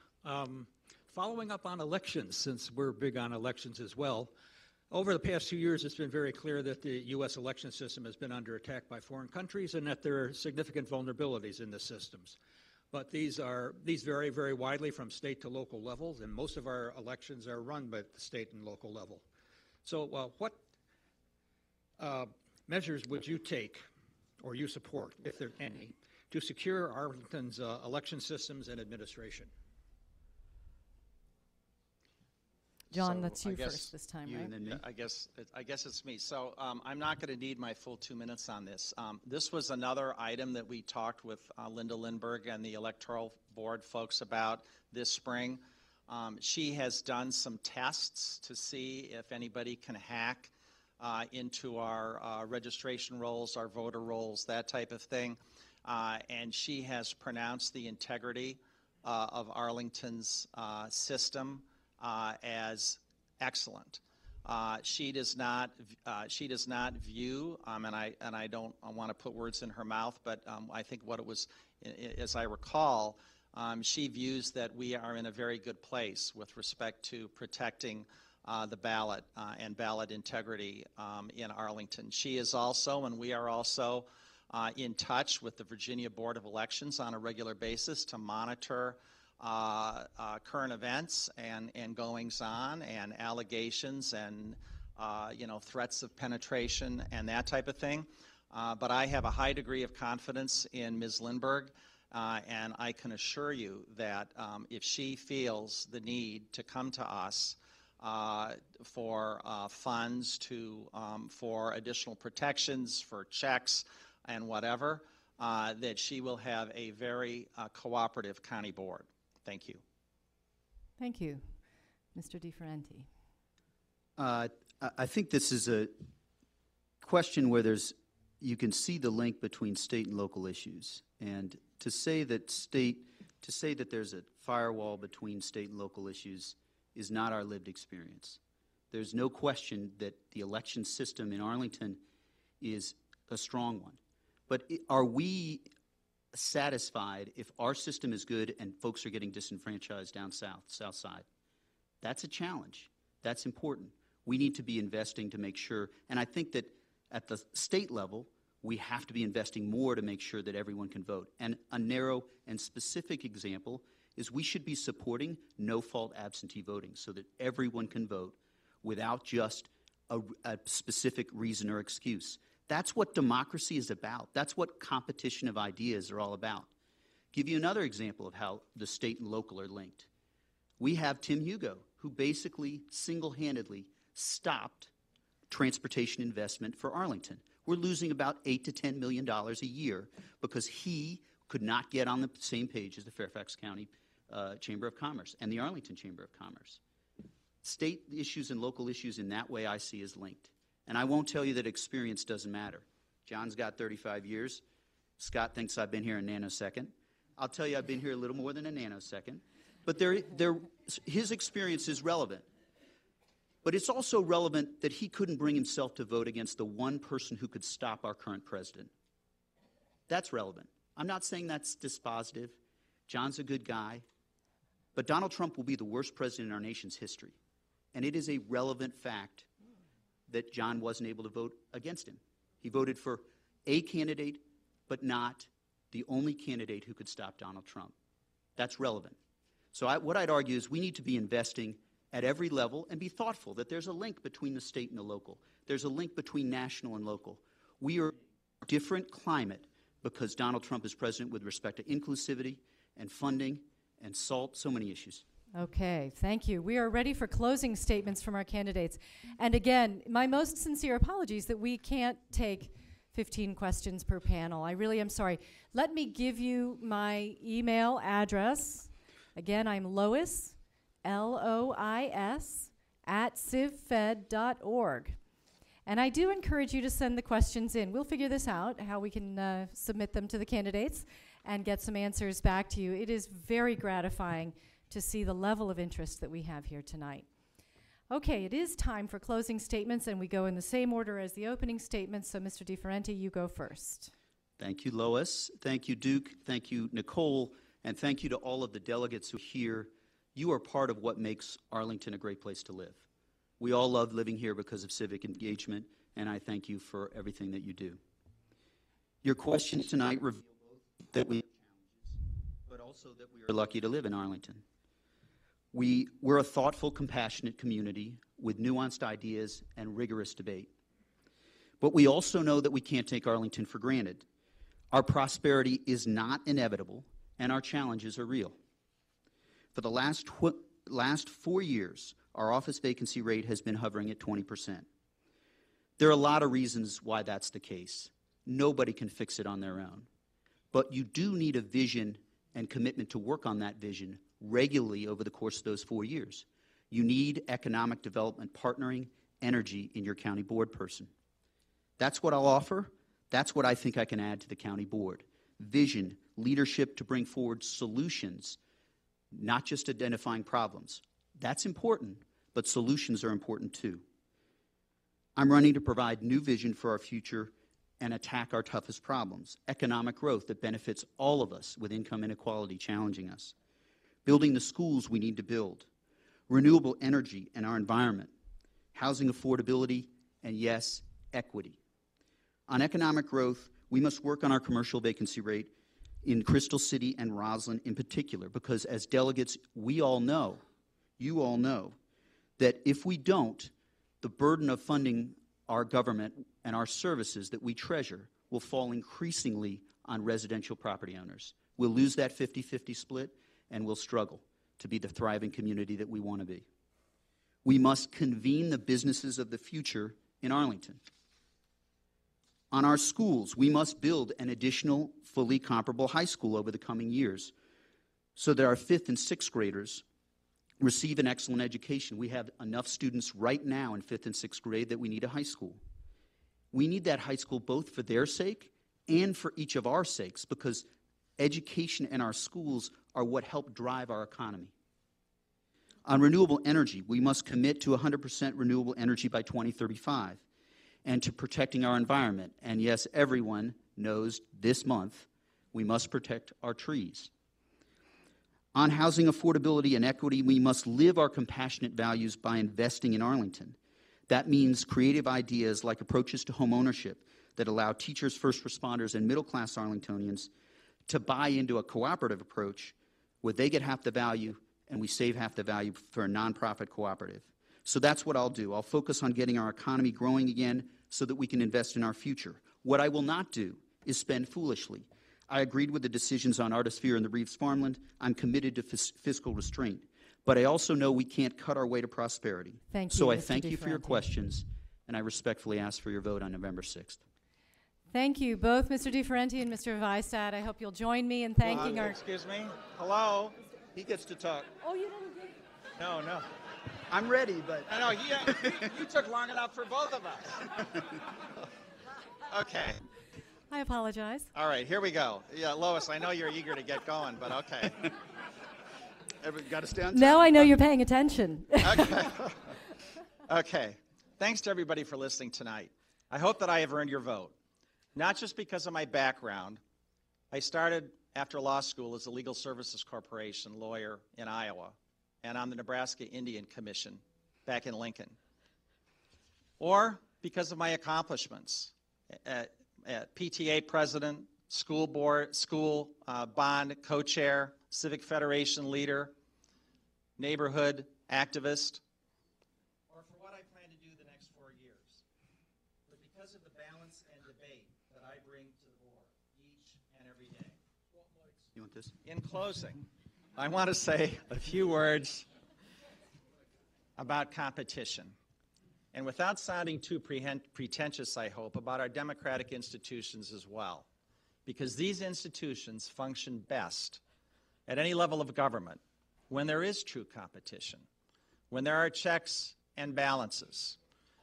Following up on elections, since we're big on elections as well, over the past 2 years, it's been very clear that the U.S. election system has been under attack by foreign countries and that there are significant vulnerabilities in the systems. But these vary very widely from state to local levels, and most of our elections are run by the state and local level. So what measures would you take, or you support, if there are any, to secure Arlington's election systems and administration? John, So that's I you guess first this time, You right? and then me. I guess it's me. So I'm not going to need my full 2 minutes on this. This was another item that we talked with Linda Lindbergh and the Electoral Board folks about this spring. She has done some tests to see if anybody can hack into our registration rolls, our voter rolls, that type of thing. And she has pronounced the integrity of Arlington's system as excellent. She does not view, and I don't want to put words in her mouth, but I think what it was, as I recall, she views that we are in a very good place with respect to protecting the ballot and ballot integrity in Arlington. She is also, and we are also, in touch with the Virginia Board of Elections on a regular basis to monitor current events and goings-on and allegations and threats of penetration and that type of thing. But I have a high degree of confidence in Ms. Lindbergh, and I can assure you that if she feels the need to come to us for funds, for additional protections, for checks and whatever, that she will have a very cooperative county board. Thank you. Thank you. Mr. DiFerenti. I think this is a question where you can see the link between state and local issues, and to say that there's a firewall between state and local issues is not our lived experience. There's no question that the election system in Arlington is a strong one. But are we satisfied if our system is good and folks are getting disenfranchised down south side? That's a challenge. That's important. We need to be investing to make sure, and I think that at the state level, we have to be investing more to make sure that everyone can vote. And a narrow and specific example is we should be supporting no-fault absentee voting so that everyone can vote without just a specific reason or excuse. That's what democracy is about. That's what competition of ideas are all about. Give you another example of how the state and local are linked. We have Tim Hugo, who basically single-handedly stopped transportation investment for Arlington. We're losing about $8 to $10 million a year because he could not get on the same page as the Fairfax County Chamber of Commerce and the Arlington Chamber of Commerce. State issues and local issues in that way I see as linked. And I won't tell you that experience doesn't matter. John's got 35 years. Scott thinks I've been here a nanosecond. I'll tell you I've been here a little more than a nanosecond. But his experience is relevant. But it's also relevant that he couldn't bring himself to vote against the one person who could stop our current president. That's relevant. I'm not saying that's dispositive. John's a good guy. But Donald Trump will be the worst president in our nation's history. And it is a relevant fact that John wasn't able to vote against him. He voted for a candidate, but not the only candidate who could stop Donald Trump. That's relevant. So what I'd argue is we need to be investing at every level and be thoughtful that there's a link between the state and the local. There's a link between national and local. We are in a different climate because Donald Trump is president with respect to inclusivity and funding and SALT, so many issues. Okay, thank you. We are ready for closing statements from our candidates. And again, my most sincere apologies that we can't take 15 questions per panel. I really am sorry. Let me give you my email address. Again, I'm Lois, Lois, @civfed.org. And I do encourage you to send the questions in. We'll figure this out, how we can submit them to the candidates and get some answers back to you. It is very gratifying to see the level of interest that we have here tonight. Okay, it is time for closing statements, and we go in the same order as the opening statements. So, Mr. DiFerenti, you go first. Thank you, Lois. Thank you, Duke. Thank you, Nicole. And thank you to all of the delegates who are here. You are part of what makes Arlington a great place to live. We all love living here because of civic engagement, and I thank you for everything that you do. Your questions tonight reveal both that we have challenges, but also that we are lucky to live in Arlington. We're a thoughtful, compassionate community with nuanced ideas and rigorous debate. But we also know that we can't take Arlington for granted. Our prosperity is not inevitable, and our challenges are real. For the last 4 years, our office vacancy rate has been hovering at 20%. There are a lot of reasons why that's the case. Nobody can fix it on their own. But you do need a vision and commitment to work on that vision regularly over the course of those 4 years. You need economic development partnering, energy in your county board person. That's what I'll offer. That's what I think I can add to the county board. Vision, leadership to bring forward solutions, not just identifying problems. That's important, but solutions are important too. I'm running to provide new vision for our future and attack our toughest problems. Economic growth that benefits all of us with income inequality challenging us. Building the schools we need to build. Renewable energy and our environment. Housing affordability, and yes, equity. On economic growth, we must work on our commercial vacancy rate in Crystal City and Roslyn in particular, because as delegates, we all know, you all know, that if we don't, the burden of funding our government and our services that we treasure will fall increasingly on residential property owners. We'll lose that 50-50 split, and we'll struggle to be the thriving community that we want to be. We must convene the businesses of the future in Arlington. On our schools, we must build an additional fully comparable high school over the coming years so that our 5th and 6th graders receive an excellent education. We have enough students right now in 5th and 6th grade that we need a high school. We need that high school both for their sake and for each of our sakes, because education and our schools are what help drive our economy. On renewable energy, we must commit to 100% renewable energy by 2035. and to protecting our environment. And yes, everyone knows this month we must protect our trees. On housing affordability and equity, we must live our compassionate values by investing in Arlington. That means creative ideas like approaches to home ownership that allow teachers, first responders, and middle-class Arlingtonians to buy into a cooperative approach where they get half the value and we save half the value for a nonprofit cooperative. So that's what I'll do. I'll focus on getting our economy growing again so that we can invest in our future. What I will not do is spend foolishly. I agreed with the decisions on Artisphere and the Reeves Farmland. I'm committed to fiscal restraint. But I also know we can't cut our way to prosperity. Thank you, So I Mr. thank you for your DiFerenti. questions, and I respectfully ask for your vote on November 6th. Thank you, both Mr. DiFerenti and Mr. Weistad. I hope you'll join me in thanking our... Excuse me? Hello? He gets to talk. Oh, you didn't get... No, no. I'm ready, but... I know, you took long enough for both of us. Okay. I apologize. All right, here we go. Yeah, Lois, I know you're eager to get going, but okay. Got to stay on time? Now I know you're paying attention. Okay. Okay. Thanks to everybody for listening tonight. I hope that I have earned your vote, not just because of my background. I started after law school as a legal services corporation lawyer in Iowa and on the Nebraska Indian Commission back in Lincoln, or because of my accomplishments at PTA president, school board, school bond co-chair, Civic Federation leader, neighborhood activist, or for what I plan to do the next 4 years. But because of the balance and debate that I bring to the board each and every day. You want this? In closing, I want to say a few words about competition. And without sounding too pretentious, I hope, about our democratic institutions as well. Because these institutions function best at any level of government when there is true competition, when there are checks and balances,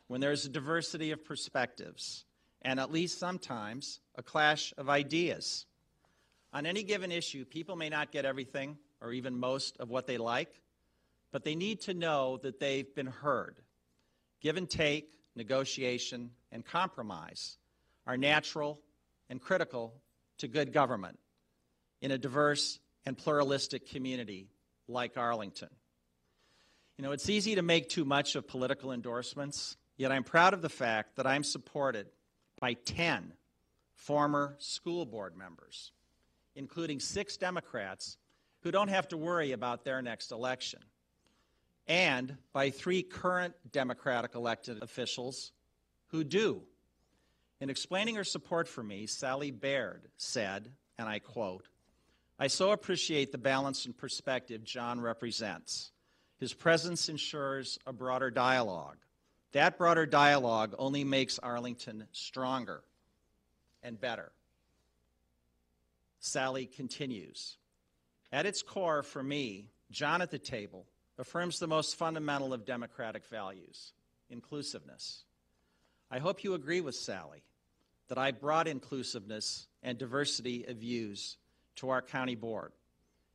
when there is a diversity of perspectives, and at least sometimes a clash of ideas. On any given issue, people may not get everything or even most of what they like, but they need to know that they've been heard. Give and take, negotiation, and compromise are natural and critical to good government in a diverse and pluralistic community like Arlington. You know, it's easy to make too much of political endorsements, yet I'm proud of the fact that I'm supported by 10 former school board members, including 6 Democrats who don't have to worry about their next election, and by 3 current Democratic elected officials who do. In explaining her support for me, Sally Baird said, and I quote, "I so appreciate the balance and perspective John represents. His presence ensures a broader dialogue. That broader dialogue only makes Arlington stronger and better." Sally continues, "At its core, for me, John at the table affirms the most fundamental of democratic values, inclusiveness. I hope you agree with Sally that I brought inclusiveness and diversity of views to our county board,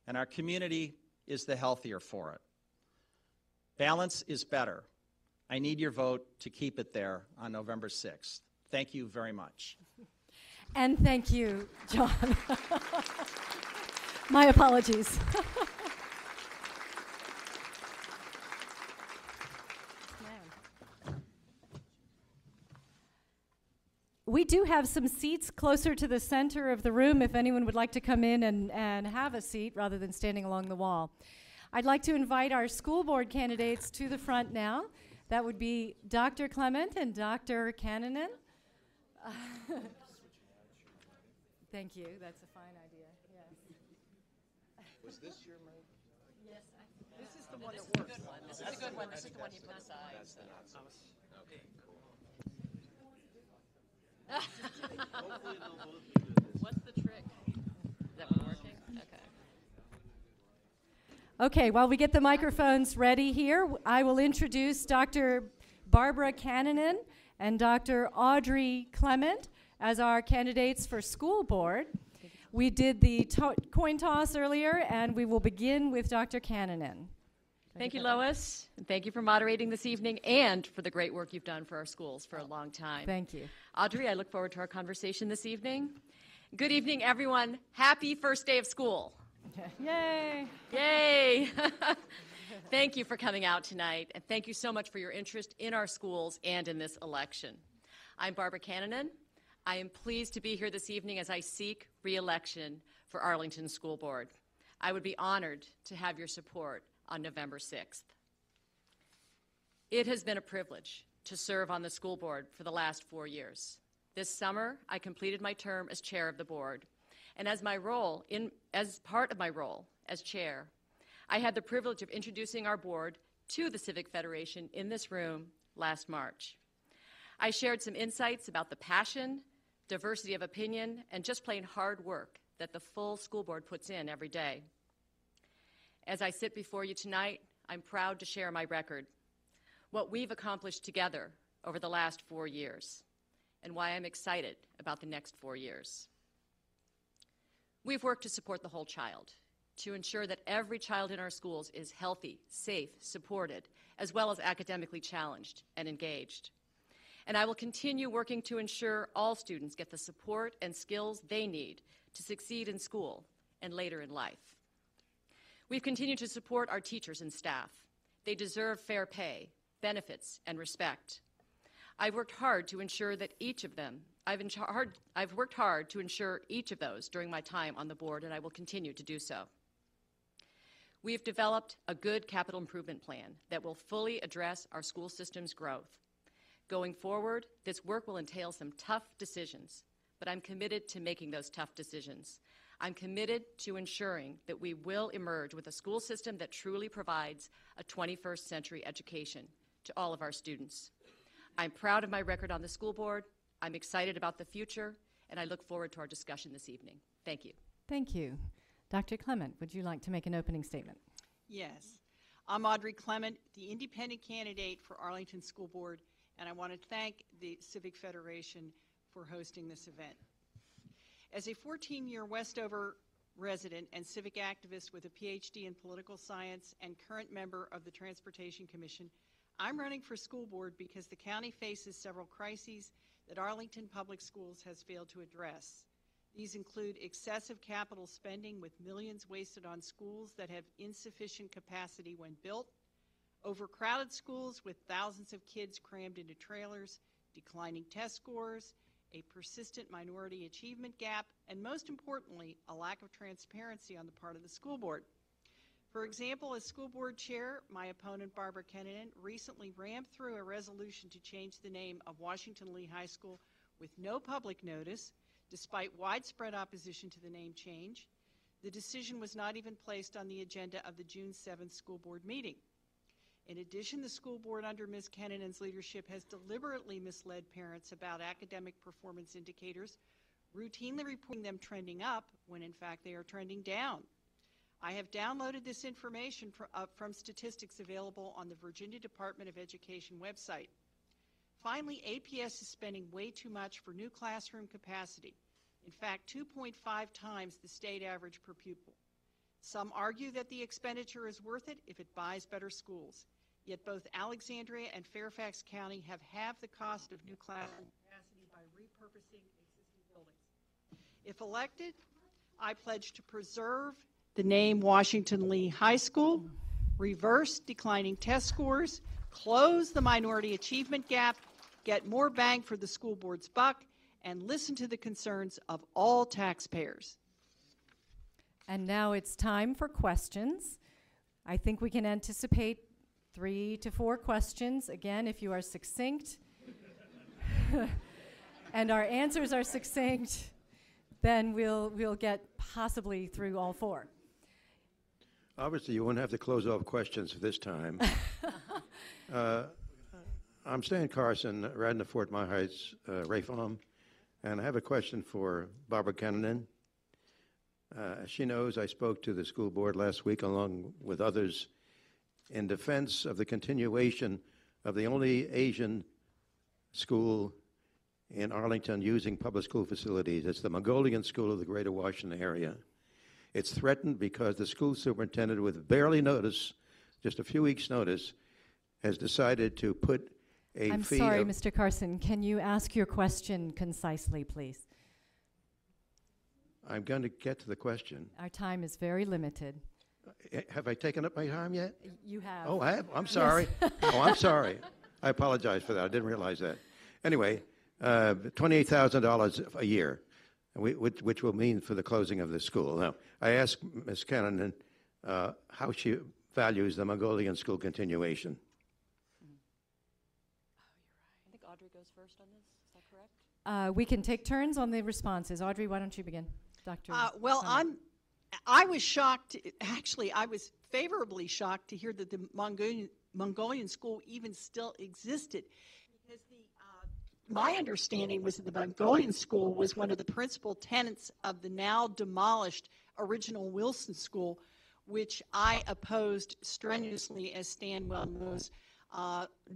and our community is the healthier for it. Balance is better. I need your vote to keep it there on November 6th. Thank you very much." And thank you, John. My apologies. We do have some seats closer to the center of the room if anyone would like to come in and have a seat rather than standing along the wall. I'd like to invite our school board candidates to the front now. That would be Dr. Clement and Dr. Cannonen. Thank you. That's a fine idea. Yes. Was this your mic? Yes. This is the one that works. This is a good one. This is the one you put aside. Okay, cool. What's the trick? Is that one working? Okay. Okay, while we get the microphones ready here, I will introduce Dr. Barbara Cannonen and Dr. Audrey Clement as our candidates for school board. We did the coin toss earlier, and we will begin with Dr. Cannonen. Thank you, Lois, and thank you for moderating this evening and for the great work you've done for our schools for a long time. Thank you. Audrey, I look forward to our conversation this evening. Good evening, everyone. Happy first day of school. Yay! Yay! Thank you for coming out tonight, and thank you so much for your interest in our schools and in this election. I'm Barbara Cannonen. I am pleased to be here this evening as I seek re-election for Arlington School Board. I would be honored to have your support on November 6th. It has been a privilege to serve on the school board for the last 4 years. This summer, I completed my term as chair of the board, and as part of my role as chair, I had the privilege of introducing our board to the Civic Federation in this room last March. I shared some insights about the passion, diversity of opinion, and just plain hard work that the full school board puts in every day. As I sit before you tonight, I'm proud to share my record, what we've accomplished together over the last 4 years, and why I'm excited about the next 4 years. We've worked to support the whole child, to ensure that every child in our schools is healthy, safe, supported, as well as academically challenged and engaged. And I will continue working to ensure all students get the support and skills they need to succeed in school and later in life. We've continued to support our teachers and staff. They deserve fair pay, benefits, and respect. I've worked hard to ensure that each of them, I've worked hard to ensure each of those during my time on the board, and I will continue to do so. We've developed a good capital improvement plan that will fully address our school system's growth. Going forward, this work will entail some tough decisions, but I'm committed to making those tough decisions. I'm committed to ensuring that we will emerge with a school system that truly provides a 21st century education to all of our students. I'm proud of my record on the school board. I'm excited about the future, and I look forward to our discussion this evening. Thank you. Thank you. Dr. Clement, would you like to make an opening statement? Yes. I'm Audrey Clement, the independent candidate for Arlington School Board, and I want to thank the Civic Federation for hosting this event. As a 14-year Westover resident and civic activist with a PhD in political science and current member of the Transportation Commission, I'm running for school board because the county faces several crises that Arlington Public Schools has failed to address. These include excessive capital spending with millions wasted on schools that have insufficient capacity when built, overcrowded schools with thousands of kids crammed into trailers, declining test scores, a persistent minority achievement gap, and most importantly, a lack of transparency on the part of the school board. For example, as school board chair, my opponent, Barbara Cannonen, recently rammed through a resolution to change the name of Washington Lee High School with no public notice, despite widespread opposition to the name change. The decision was not even placed on the agenda of the June 7th school board meeting. In addition, the school board under Ms. Cannonen's leadership has deliberately misled parents about academic performance indicators, routinely reporting them trending up when in fact they are trending down. I have downloaded this information from statistics available on the Virginia Department of Education website. Finally, APS is spending way too much for new classroom capacity. In fact, 2.5 times the state average per pupil. Some argue that the expenditure is worth it if it buys better schools. Yet both Alexandria and Fairfax County have half the cost of new classroom capacity by repurposing existing buildings. If elected, I pledge to preserve the name Washington Lee High School, reverse declining test scores, close the minority achievement gap, get more bang for the school board's buck, and listen to the concerns of all taxpayers. And now it's time for questions. I think we can anticipate 3 to 4 questions. Again, if you are succinct and our answers are succinct, then we'll get possibly through all 4. Obviously, you won't have to close off questions this time. I'm Stan Carson, Radnor Fort Myer Heights, Ray Farm, and I have a question for Barbara Cannonen. As she knows, I spoke to the school board last week along with others in defense of the continuation of the only Asian school in Arlington using public school facilities. It's the Mongolian School of the Greater Washington area. It's threatened because the school superintendent, with barely notice, just a few weeks' notice, has decided to put a I'm fee sorry, of... Mr. Carson. Can you ask your question concisely, please? I'm going to get to the question. Our time is very limited. Have I taken up my time yet? You have. Oh, I have? I'm sorry. Oh, I'm sorry. I apologize for that. I didn't realize that. Anyway, $28,000 a year, which will mean for the closing of the school. Now, I asked Ms. Cannon how she values the Mongolian school continuation. I think Audrey goes first on this. Is that correct? We can take turns on the responses. Audrey, why don't you begin? Dr. Well, Clement. I was shocked. Actually, I was favorably shocked to hear that the Mongolian school even still existed, because my understanding was that the Mongolian school was one of the principal tenants of the now demolished original Wilson School, which I opposed strenuously, as Stan well knows,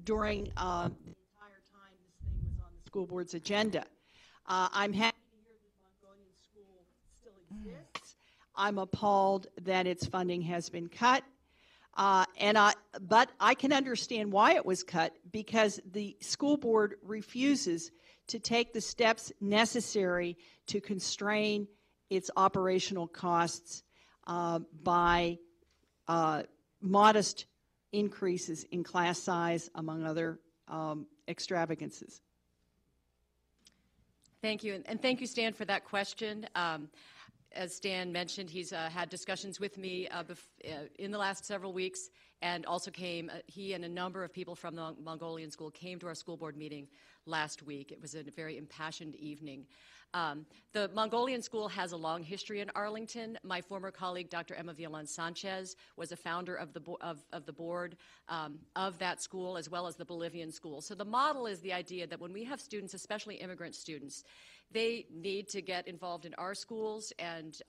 during the entire time this thing was on the school board's agenda. I'm happy to hear that the Mongolian school still exists. I'm appalled that its funding has been cut. But I can understand why it was cut, because the school board refuses to take the steps necessary to constrain its operational costs by modest increases in class size, among other extravagances. Thank you, and thank you, Stan, for that question. As Stan mentioned, he's had discussions with me in the last several weeks, and also he and a number of people from the Mongolian school came to our school board meeting last week. It was a very impassioned evening. The Mongolian school has a long history in Arlington. My former colleague, Dr. Emma Villan-Sanchez, was a founder of the board of that school, as well as the Bolivian school. So the model is the idea that when we have students, especially immigrant students, they need to get involved in our schools and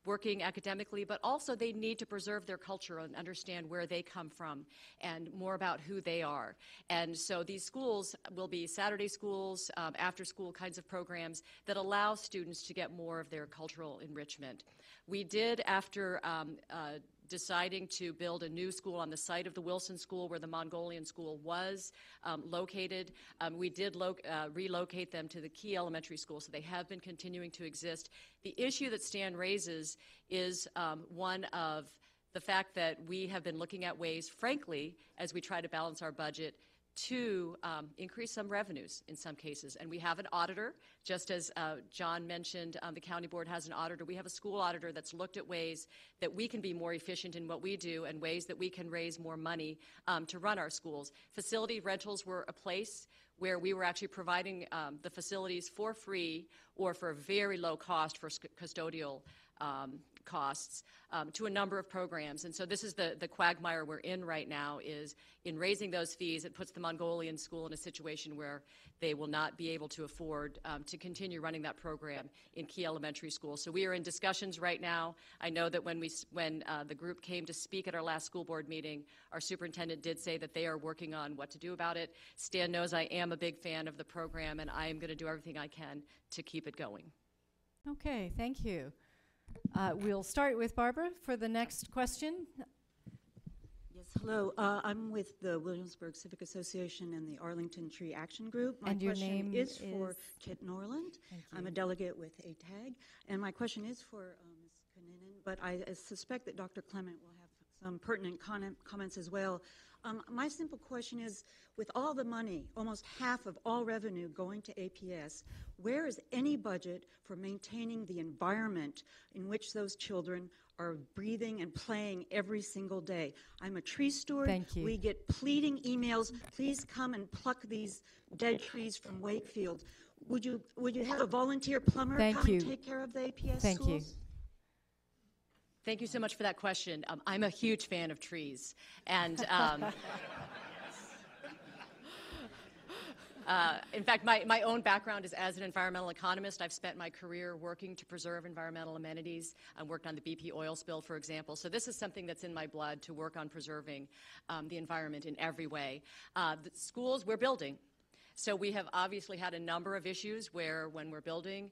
working academically, but also they need to preserve their culture and understand where they come from and more about who they are. And so these schools will be Saturday schools, after-school kinds of programs that allow students to get more of their cultural enrichment. We did, after deciding to build a new school on the site of the Wilson School where the Mongolian school was located, we did relocate them to the Key Elementary School, so they have been continuing to exist. The issue that Stan raises is one of the fact that we have been looking at ways, frankly, as we try to balance our budget, to increase some revenues in some cases. And we have an auditor, just as John mentioned, the county board has an auditor. We have a school auditor that's looked at ways that we can be more efficient in what we do and ways that we can raise more money to run our schools. Facility rentals were a place where we were actually providing the facilities for free or for a very low cost for custodial costs to a number of programs. And so this is the quagmire we're in right now, is in raising those fees, it puts the Mongolian school in a situation where they will not be able to afford to continue running that program in Key Elementary School. So we are in discussions right now. I know that when the group came to speak at our last school board meeting, our superintendent did say that they are working on what to do about it. Stan knows I am a big fan of the program, and I am going to do everything I can to keep it going. Okay, thank you. We'll start with Barbara for the next question. Yes, hello. I'm with the Williamsburg Civic Association and the Arlington Tree Action Group. My And your question name is is? for Kit Norland. I'm a delegate with ATAG. And my question is for Ms. Kaninen, but I suspect that Dr. Clement will have some pertinent comments as well. My simple question is, with all the money, almost half of all revenue going to APS, where is any budget for maintaining the environment in which those children are breathing and playing every single day? I'm a tree steward. Thank you. We get pleading emails, please come and pluck these dead trees from Wakefield. Would you have a volunteer plumber Thank come you. and take care of the APS Thank you. schools? Thank you so much for that question. I'm a huge fan of trees. And in fact, my own background is as an environmental economist. I've spent my career working to preserve environmental amenities. I worked on the BP oil spill, for example. So this is something that's in my blood, to work on preserving the environment in every way. The schools we're building. So we have obviously had a number of issues where when we're building,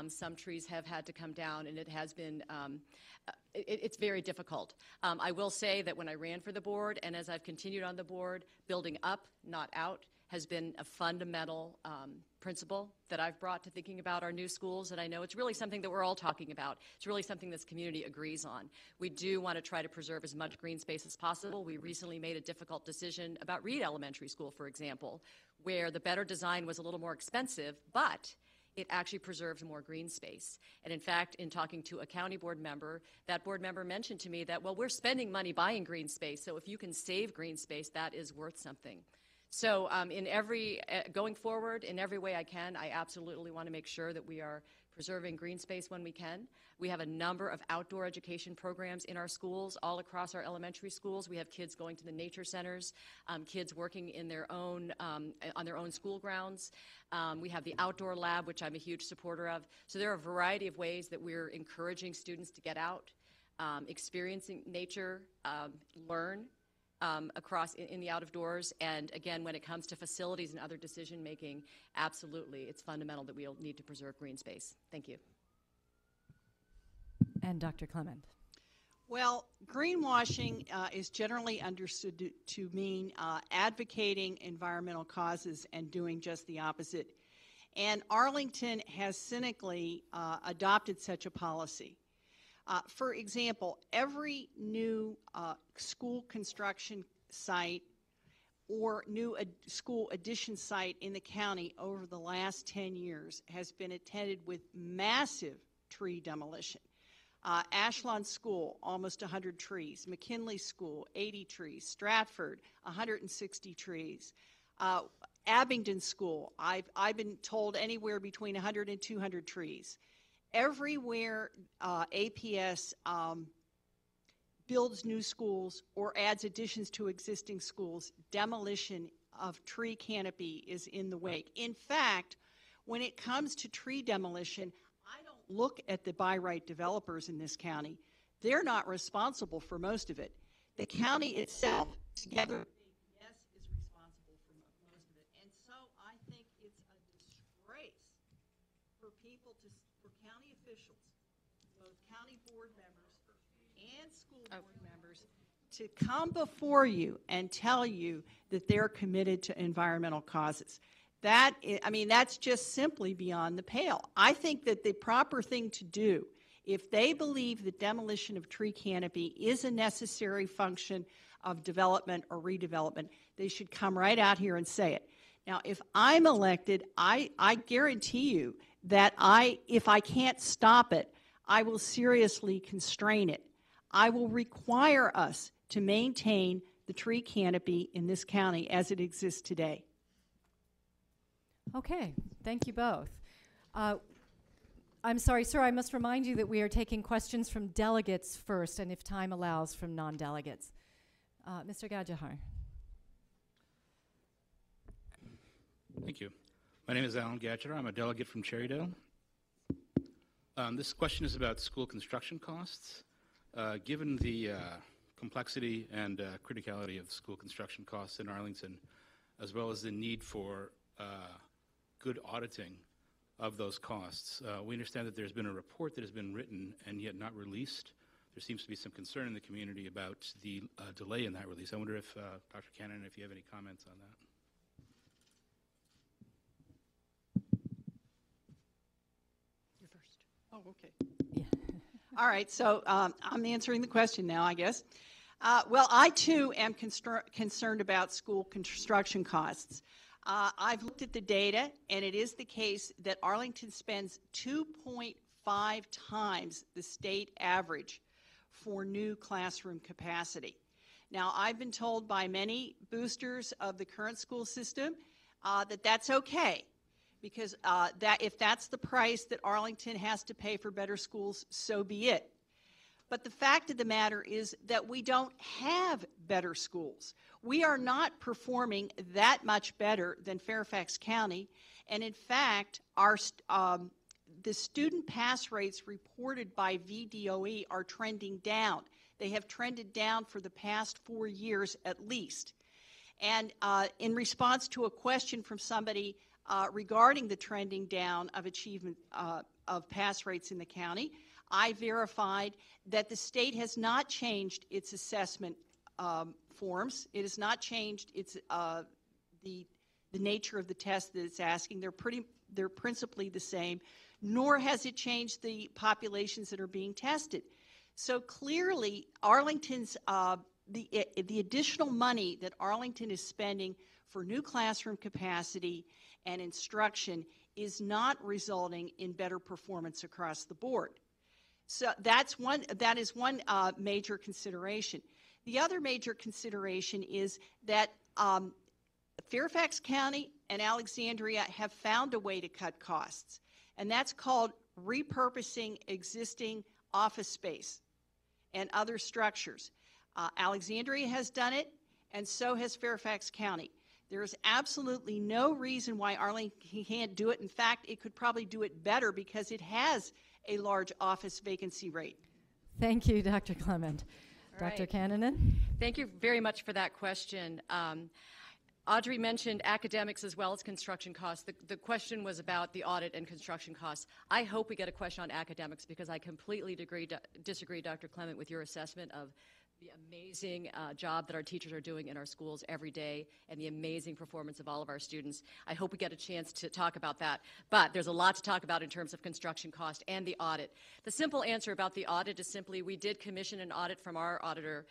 some trees have had to come down, and it has been, it's very difficult. I will say that when I ran for the board and as I've continued on the board, building up, not out, has been a fundamental principle that I've brought to thinking about our new schools, and I know it's really something that we're all talking about. It's really something this community agrees on. We do want to try to preserve as much green space as possible. We recently made a difficult decision about Reed Elementary School, for example, where the better design was a little more expensive, but it actually preserves more green space. And in fact, in talking to a county board member, that board member mentioned to me that, well, we're spending money buying green space, so if you can save green space, that is worth something. So going forward, in every way I can, I absolutely want to make sure that we are preserving green space when we can. We have a number of outdoor education programs in our schools, all across our elementary schools. We have kids going to the nature centers, kids working in their own, on their own school grounds. We have the outdoor lab, which I'm a huge supporter of. So there are a variety of ways that we're encouraging students to get out, experiencing nature, learn, across in the out of doors. And again, when it comes to facilities and other decision making, absolutely, it's fundamental that we'll need to preserve green space. Thank you. And Dr. Clement. Well, greenwashing is generally understood to mean advocating environmental causes and doing just the opposite. And Arlington has cynically adopted such a policy. For example, every new school construction site or new school addition site in the county over the last 10 years has been attended with massive tree demolition. Ashland School, almost 100 trees. McKinley School, 80 trees. Stratford, 160 trees. Abingdon School, I've been told anywhere between 100 and 200 trees. Everywhere APS builds new schools or adds additions to existing schools, demolition of tree canopy is in the wake. In fact, when it comes to tree demolition, I don't look at the by right developers in this county. They're not responsible for most of it. The county itself, together with APS, is responsible for most of it. And so I think it's a disgrace for people for county officials, both county board members and school board members, to come before you and tell you that they're committed to environmental causes. That's just simply beyond the pale. I think that the proper thing to do, if they believe that demolition of tree canopy is a necessary function of development or redevelopment, they should come right out here and say it. Now, if I'm elected, I guarantee you that if I can't stop it, I will seriously constrain it. I will require us to maintain the tree canopy in this county as it exists today. Okay, thank you both. I'm sorry, sir, I must remind you that we are taking questions from delegates first, and if time allows, from non-delegates. Mr. Gadjahar. Thank you. My name is Alan Gadjahar. I'm a delegate from Cherrydale. This question is about school construction costs. Given the complexity and criticality of school construction costs in Arlington, as well as the need for good auditing of those costs, we understand that there's been a report that has been written and yet not released. There seems to be some concern in the community about the delay in that release. I wonder if, Dr. Cannon, if you have any comments on that. You're first. Oh, okay. Yeah. All right, so I'm answering the question now, I guess. Well, I too am concerned about school construction costs. I've looked at the data, and it is the case that Arlington spends 2.5 times the state average for new classroom capacity. Now, I've been told by many boosters of the current school system that that's okay, because if that's the price that Arlington has to pay for better schools, so be it. But the fact of the matter is that we don't have better schools. We are not performing that much better than Fairfax County. And in fact, the student pass rates reported by VDOE are trending down. They have trended down for the past 4 years at least. And in response to a question from somebody regarding the trending down of achievement of pass rates in the county, I verified that the state has not changed its assessment forms. It has not changed its the nature of the test that it's asking. They're principally the same, nor has it changed the populations that are being tested. So clearly, Arlington's the additional money that Arlington is spending for new classroom capacity and instruction is not resulting in better performance across the board. So that is one major consideration. The other major consideration is that Fairfax County and Alexandria have found a way to cut costs, and that's called repurposing existing office space and other structures. Alexandria has done it, and so has Fairfax County. There is absolutely no reason why Arlington can't do it. In fact, it could probably do it better because it has a large office vacancy rate. Thank you, Dr. Clement. Dr. Right. Kannanen? Thank you very much for that question. Audrey mentioned academics as well as construction costs. The question was about the audit and construction costs. I hope we get a question on academics because I completely disagree, Dr. Clement, with your assessment of the amazing job that our teachers are doing in our schools every day and the amazing performance of all of our students. I hope we get a chance to talk about that. But there's a lot to talk about in terms of construction cost and the audit. The simple answer about the audit is simply we did commission an audit from our auditor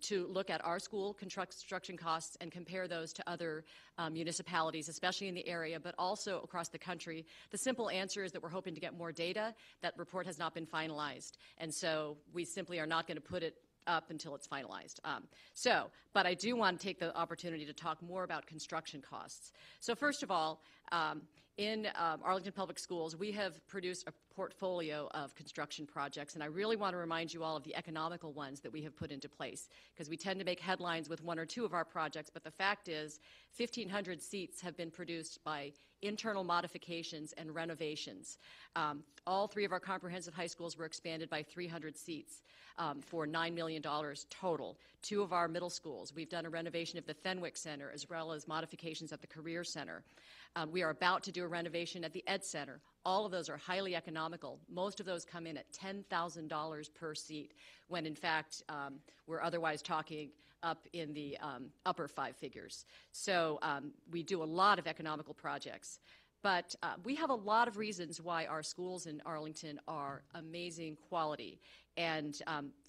to look at our school construction costs and compare those to other municipalities, especially in the area, but also across the country. The simple answer is that we're hoping to get more data. That report has not been finalized. And so we simply are not going to put it up until it's finalized. But I do want to take the opportunity to talk more about construction costs. So first of all, in Arlington Public Schools, we have produced a portfolio of construction projects, and I really want to remind you all of the economical ones that we have put into place, because we tend to make headlines with one or two of our projects, but the fact is 1,500 seats have been produced by internal modifications and renovations. All three of our comprehensive high schools were expanded by 300 seats for $9 million total. Two of our middle schools, we've done a renovation of the Fenwick Center as well as modifications at the Career Center. We are about to do a renovation at the Ed Center. All of those are highly economical. Most of those come in at $10,000 per seat, when in fact we're otherwise talking up in the upper five figures. So we do a lot of economical projects. But we have a lot of reasons why our schools in Arlington are amazing quality. And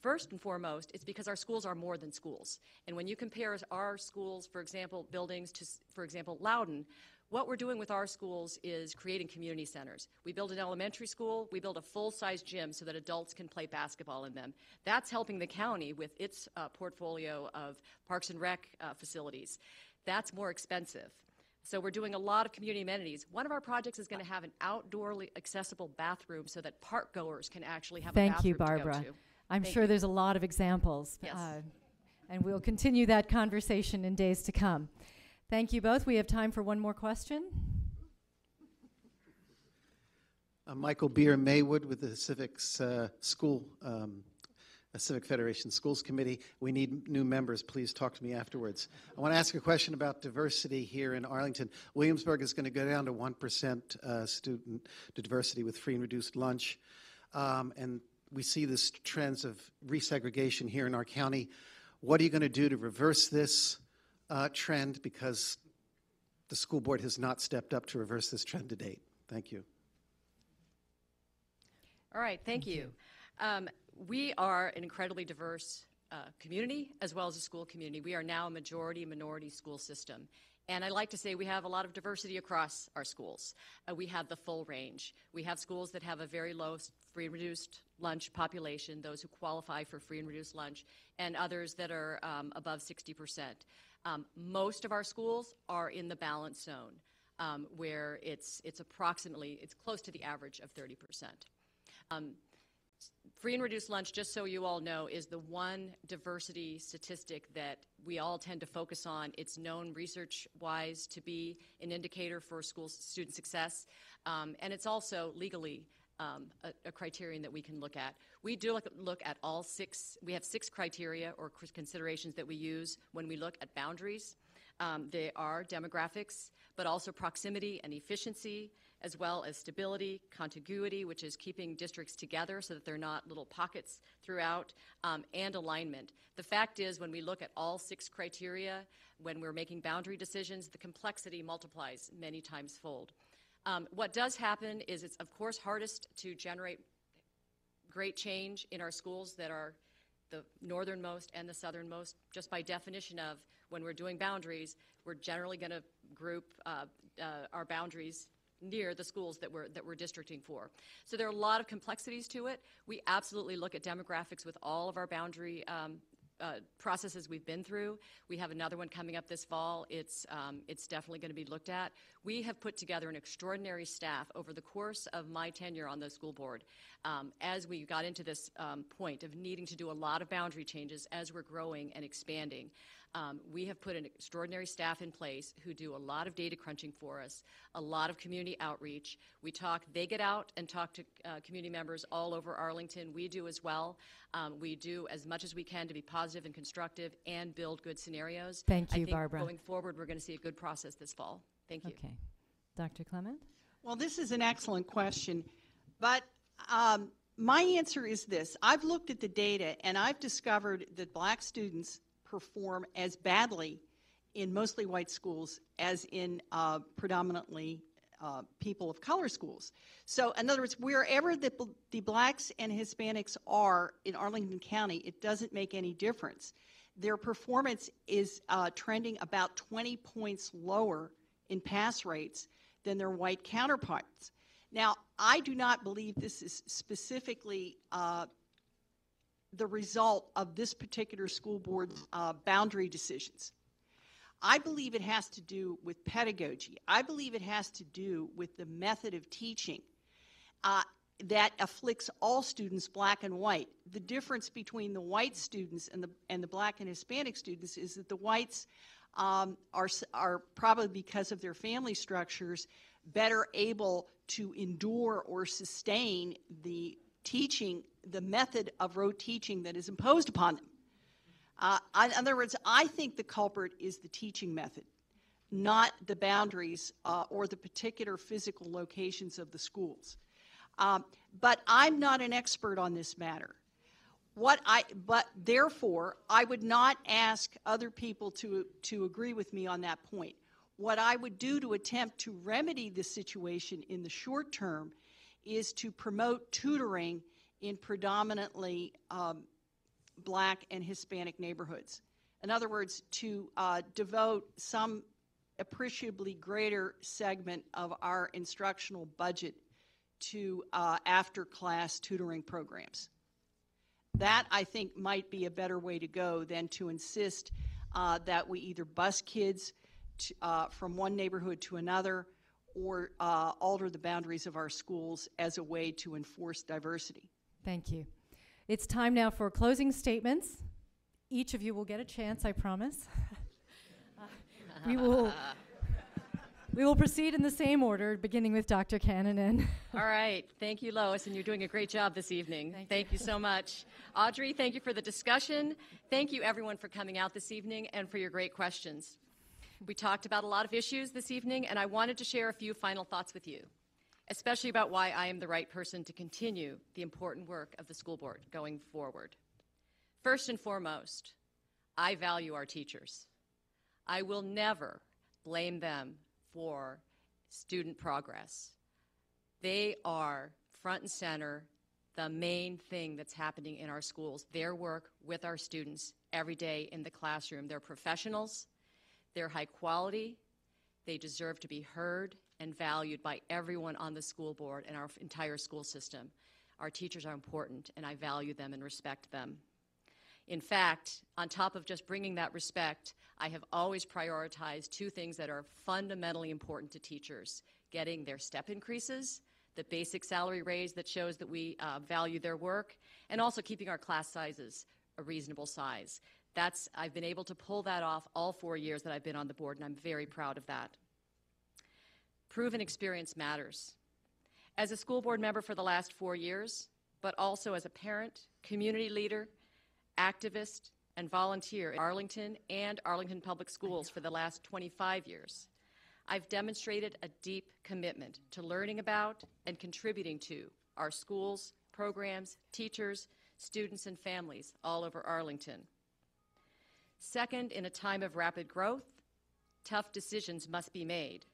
first and foremost, it's because our schools are more than schools. And when you compare our schools, for example, buildings to, for example, Loudon, what we're doing with our schools is creating community centers. We build an elementary school, we build a full-size gym so that adults can play basketball in them. That's helping the county with its portfolio of parks and rec facilities. That's more expensive. So we're doing a lot of community amenities. One of our projects is going to have an outdoorly accessible bathroom so that park goers can actually have a bathroom Thank you, to go Barbara. to. I'm Thank sure you. there's a lot of examples. Yes. And we'll continue that conversation in days to come. Thank you both. We have time for one more question. Michael Beer Maywood with the Civics Civic Federation Schools Committee. We need new members. Please talk to me afterwards. I want to ask a question about diversity here in Arlington. Williamsburg is going to go down to 1% student diversity with free and reduced lunch. And we see this trends of resegregation here in our county. What are you going to do to reverse this trend, because the school board has not stepped up to reverse this trend to date? Thank you. All right, thank you. We are an incredibly diverse community as well as a school community. We are now a majority minority school system. And I like to say we have a lot of diversity across our schools. We have the full range. We have schools that have a very low free and reduced lunch population, those who qualify for free and reduced lunch, and others that are above 60%. Most of our schools are in the balance zone, where it's close to the average of 30%. Free and reduced lunch, just so you all know, is the one diversity statistic that we all tend to focus on. It's known research-wise to be an indicator for school student success, and it's also legally a criterion that we can look at. We do look at all six. We have 6 criteria or considerations that we use when we look at boundaries. They are demographics, but also proximity and efficiency, as well as stability, contiguity, which is keeping districts together so that they're not little pockets throughout, and alignment. The fact is, when we look at all 6 criteria, when we're making boundary decisions, the complexity multiplies many times fold. What does happen is it's, of course, hardest to generate great change in our schools that are the northernmost and the southernmost, just by definition of when we're doing boundaries, we're generally going to group our boundaries near the schools that we're districting for. So there are a lot of complexities to it. We absolutely look at demographics with all of our boundary processes we've been through. We have another one coming up this fall. It's definitely going to be looked at. We have put together an extraordinary staff over the course of my tenure on the school board. As we got into this point of needing to do a lot of boundary changes as we're growing and expanding, we have put an extraordinary staff in place who do a lot of data crunching for us, a lot of community outreach. They get out and talk to community members all over Arlington. We do as well. We do as much as we can to be positive and constructive and build good scenarios. Thank you, I think Barbara. Going forward, we're going to see a good process this fall. Thank you. Okay. Dr. Clement? Well, this is an excellent question, but my answer is this. I've looked at the data, and I've discovered that black students perform as badly in mostly white schools as in predominantly people of color schools. So, in other words, wherever the blacks and Hispanics are in Arlington County, it doesn't make any difference. Their performance is trending about 20 points lower in pass rates than their white counterparts. Now, I do not believe this is specifically the result of this particular school board's boundary decisions. I believe it has to do with pedagogy. I believe it has to do with the method of teaching that afflicts all students, black and white. The difference between the white students and the black and Hispanic students is that the whites are probably, because of their family structures, better able to endure or sustain the teaching, the method of rote teaching that is imposed upon them. In other words, I think the culprit is the teaching method, not the boundaries or the particular physical locations of the schools. But I'm not an expert on this matter. But therefore, I would not ask other people to agree with me on that point. What I would do to attempt to remedy the situation in the short term is to promote tutoring in predominantly black and Hispanic neighborhoods. In other words, to devote some appreciably greater segment of our instructional budget to after-class tutoring programs. That, I think, might be a better way to go than to insist that we either bus kids from one neighborhood to another or alter the boundaries of our schools as a way to enforce diversity. Thank you. It's time now for closing statements. Each of you will get a chance, I promise. We will proceed in the same order, beginning with Dr. Cannonen. All right. Thank you, Lois, and you're doing a great job this evening. Thank you so much. Audrey, thank you for the discussion. Thank you, everyone, for coming out this evening and for your great questions. We talked about a lot of issues this evening, and I wanted to share a few final thoughts with you, especially about why I am the right person to continue the important work of the school board going forward. First and foremost, I value our teachers. I will never blame them for student progress. They are front and center, the main thing that's happening in our schools, their work with our students every day in the classroom. They're professionals, they're high quality, they deserve to be heard and valued by everyone on the school board and our entire school system. Our teachers are important, and I value them and respect them. In fact, on top of just bringing that respect, I have always prioritized two things that are fundamentally important to teachers: getting their step increases, the basic salary raise that shows that we value their work, and also keeping our class sizes a reasonable size. I've been able to pull that off all 4 years that I've been on the board, and I'm very proud of that. Proven experience matters. As a school board member for the last 4 years, but also as a parent, community leader, activist, and volunteer in Arlington and Arlington Public Schools for the last 25 years. I've demonstrated a deep commitment to learning about and contributing to our schools, programs, teachers, students, and families all over Arlington. Second, in a time of rapid growth, tough decisions must be made.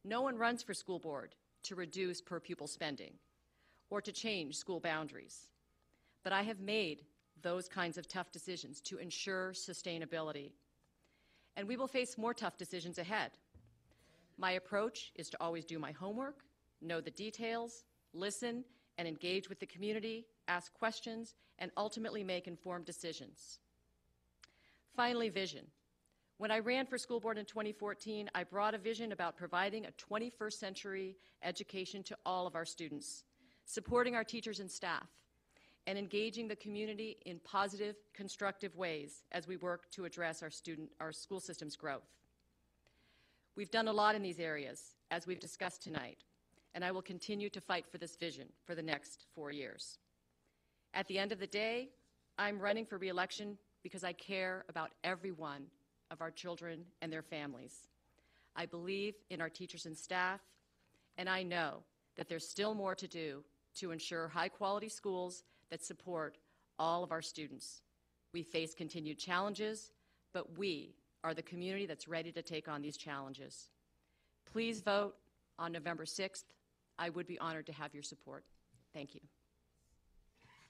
No one runs for school board to reduce per pupil spending or to change school boundaries. But I have made those kinds of tough decisions to ensure sustainability. And we will face more tough decisions ahead. My approach is to always do my homework, know the details, listen, and engage with the community, ask questions, and ultimately make informed decisions. Finally, vision. When I ran for school board in 2014, I brought a vision about providing a 21st century education to all of our students, supporting our teachers and staff, and engaging the community in positive, constructive ways as we work to address our school system's growth. We've done a lot in these areas, as we've discussed tonight, and I will continue to fight for this vision for the next 4 years. At the end of the day, I'm running for re-election because I care about every one of our children and their families. I believe in our teachers and staff, and I know that there's still more to do to ensure high-quality schools that support all of our students. We face continued challenges, but we are the community that's ready to take on these challenges. Please vote on November 6th. I would be honored to have your support. Thank you.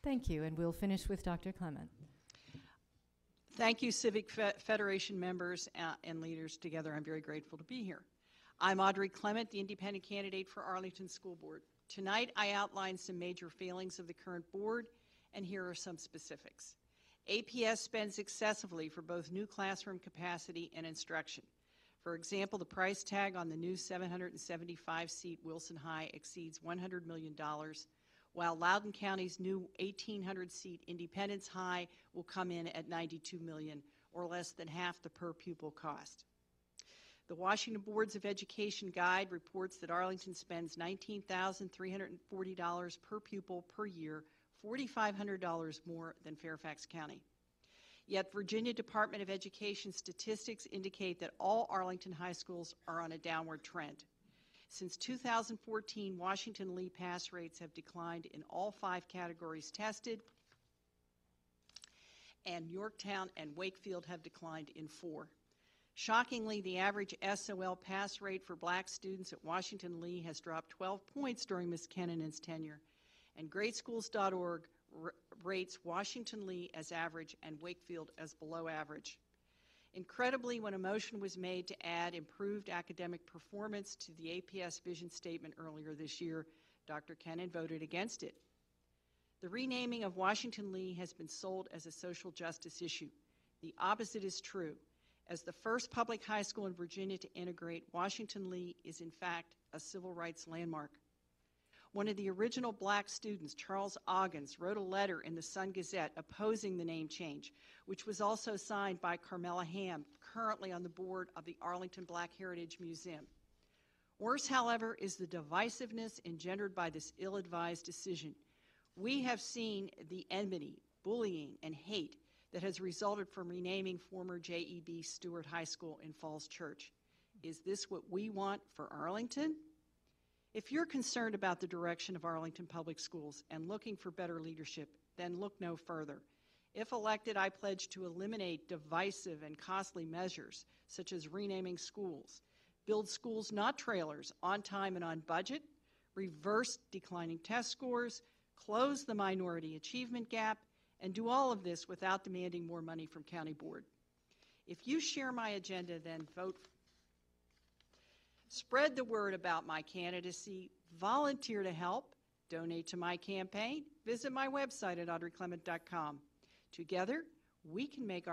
Thank you, and we'll finish with Dr. Clement. Thank you, Civic Federation members and leaders. Together, I'm very grateful to be here. I'm Audrey Clement, the independent candidate for Arlington School Board. Tonight, I outlined some major failings of the current board, and here are some specifics. APS spends excessively for both new classroom capacity and instruction. For example, the price tag on the new 775-seat Wilson High exceeds $100 million, while Loudoun County's new 1,800-seat Independence High will come in at $92 million, or less than half the per-pupil cost. The Washington Boards of Education Guide reports that Arlington spends $19,340 per pupil per year, $4,500 more than Fairfax County. Yet Virginia Department of Education statistics indicate that all Arlington high schools are on a downward trend. Since 2014, Washington Lee pass rates have declined in all 5 categories tested, and Yorktown and Wakefield have declined in 4. Shockingly, the average SOL pass rate for black students at Washington Lee has dropped 12 points during Ms. Kennan's tenure, and GreatSchools.org rates Washington Lee as average and Wakefield as below average. Incredibly, when a motion was made to add improved academic performance to the APS vision statement earlier this year, Dr. Kennan voted against it. The renaming of Washington Lee has been sold as a social justice issue. The opposite is true. As the first public high school in Virginia to integrate, Washington Lee is in fact a civil rights landmark. One of the original black students, Charles Oggins, wrote a letter in the Sun-Gazette opposing the name change, which was also signed by Carmela Ham, currently on the board of the Arlington Black Heritage Museum. Worse, however, is the divisiveness engendered by this ill-advised decision. We have seen the enmity, bullying, and hate that has resulted from renaming former J.E.B. Stewart High School in Falls Church. Is this what we want for Arlington? If you're concerned about the direction of Arlington Public Schools and looking for better leadership, then look no further. If elected, I pledge to eliminate divisive and costly measures, such as renaming schools, build schools, not trailers, on time and on budget, reverse declining test scores, close the minority achievement gap, and do all of this without demanding more money from County Board. If you share my agenda, then vote. Spread the word about my candidacy, volunteer to help, donate to my campaign, visit my website at audreyclement.com. Together, we can make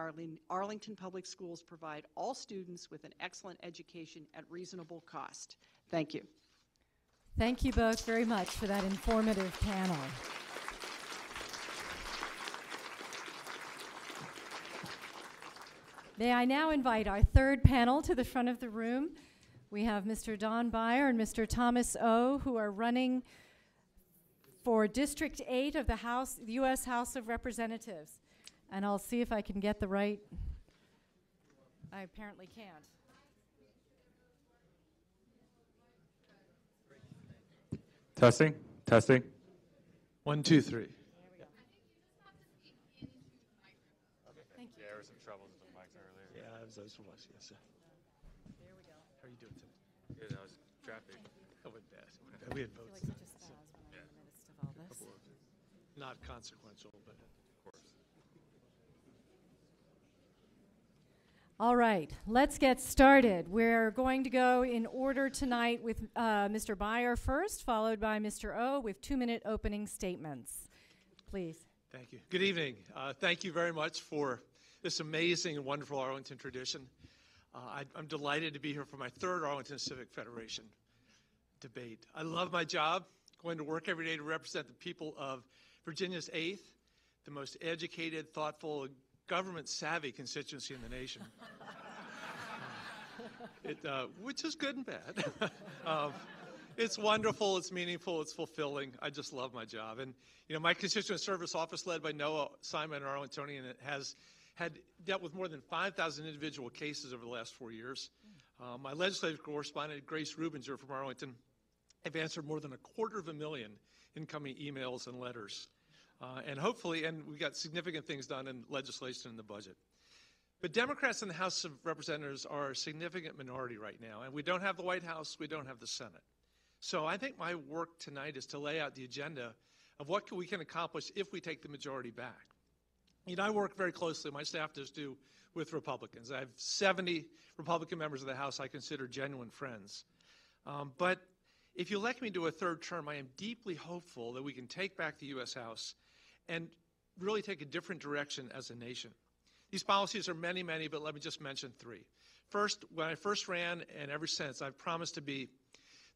Arlington Public Schools provide all students with an excellent education at reasonable cost. Thank you. Thank you both very much for that informative panel. May I now invite our third panel to the front of the room. We have Mr. Don Beyer and Mr. Thomas O., who are running for District 8 of the U.S. House of Representatives. And I'll see if I can get the right. I apparently can't. Testing, testing. 1, 2, 3. There we go. Thank you. Yeah, there was some trouble with the mics earlier. Yeah, that was from us, yes, sir. There we go. How are you doing today? Good, that was traffic. Oh, went bad. We had I feel votes. like such a spaz when I'm in the midst of all this. Not consequential, but Of course. All right, let's get started. We're going to go in order tonight with Mr. Byer first, followed by Mr. O with 2-minute opening statements. Please. thank you. Good evening. Thank you very much for this amazing and wonderful Arlington tradition. I'm delighted to be here for my third Arlington Civic Federation debate. I love my job, going to work every day to represent the people of Virginia's 8th, the most educated, thoughtful, government-savvy constituency in the nation. Which is good and bad. It's wonderful, it's meaningful, it's fulfilling. I just love my job. And, my constituent service office led by Noah Simon, an Arlingtonian, had dealt with more than 5,000 individual cases over the last 4 years. My legislative correspondent, Grace Rubinger from Arlington, have answered more than 250,000 incoming emails and letters. And hopefully, we got significant things done in legislation and the budget. But Democrats in the House of Representatives are a significant minority right now, and we don't have the White House, we don't have the Senate. So I think my work tonight is to lay out the agenda of what we can accomplish if we take the majority back. I work very closely, my staff does too, with Republicans. I have 70 Republican members of the House I consider genuine friends. But if you elect me to a third term, I am deeply hopeful that we can take back the U.S. House and really take a different direction as a nation. These policies are many, many, but let me just mention 3. First, when I first ran, and ever since, I've promised to be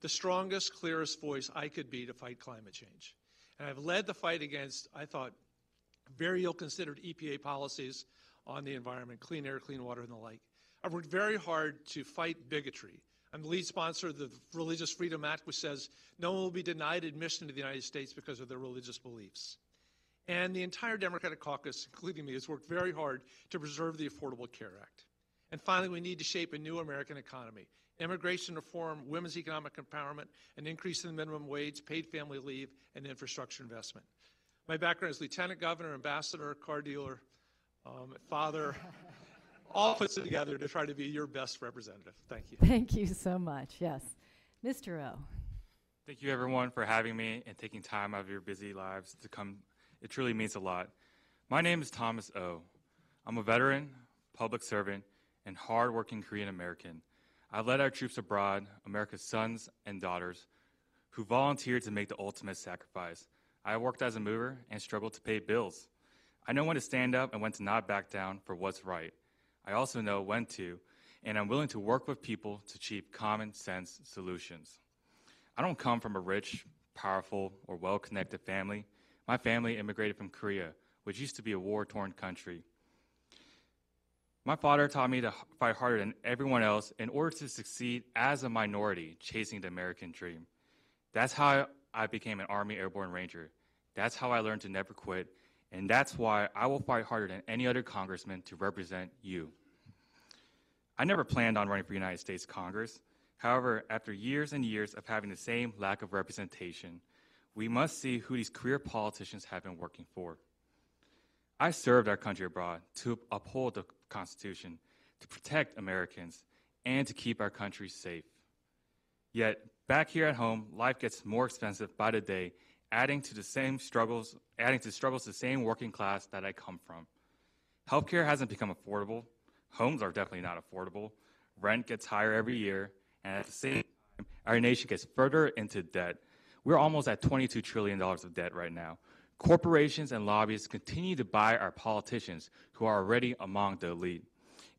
the strongest, clearest voice I could be to fight climate change. And I've led the fight against, I thought, very ill-considered EPA policies on the environment, clean air, clean water, and the like. I've worked very hard to fight bigotry. I'm the lead sponsor of the Religious Freedom Act, which says no one will be denied admission to the United States because of their religious beliefs. And the entire Democratic caucus, including me, has worked very hard to preserve the Affordable Care Act. And finally, we need to shape a new American economy. Immigration reform, women's economic empowerment, an increase in the minimum wage, paid family leave, and infrastructure investment. My background is lieutenant governor, ambassador, car dealer, father, all puts it together to try to be your best representative. Thank you. Thank you so much. Yes. Mr. O. Thank you, everyone, for having me and taking time out of your busy lives to come. It truly means a lot. My name is Thomas O. I'm a veteran, public servant, and hardworking Korean American. I've led our troops abroad, America's sons and daughters, who volunteered to make the ultimate sacrifice. I worked as a mover and struggled to pay bills. I know when to stand up and when to not back down for what's right. I also know when to, and I'm willing to work with people to achieve common sense solutions. I don't come from a rich, powerful, or well-connected family. My family immigrated from Korea, which used to be a war-torn country. My father taught me to fight harder than everyone else in order to succeed as a minority chasing the American dream. That's how I became an Army Airborne Ranger. That's how I learned to never quit, and that's why I will fight harder than any other congressman to represent you. I never planned on running for United States Congress. However, after years and years of having the same lack of representation, we must see who these career politicians have been working for. I served our country abroad to uphold the Constitution, to protect Americans, and to keep our country safe. Yet, back here at home, life gets more expensive by the day, adding to struggles the same working class that I come from. Healthcare hasn't become affordable. Homes are definitely not affordable. Rent gets higher every year, and at the same time, our nation gets further into debt. We're almost at $22 trillion of debt right now. Corporations and lobbyists continue to buy our politicians who are already among the elite.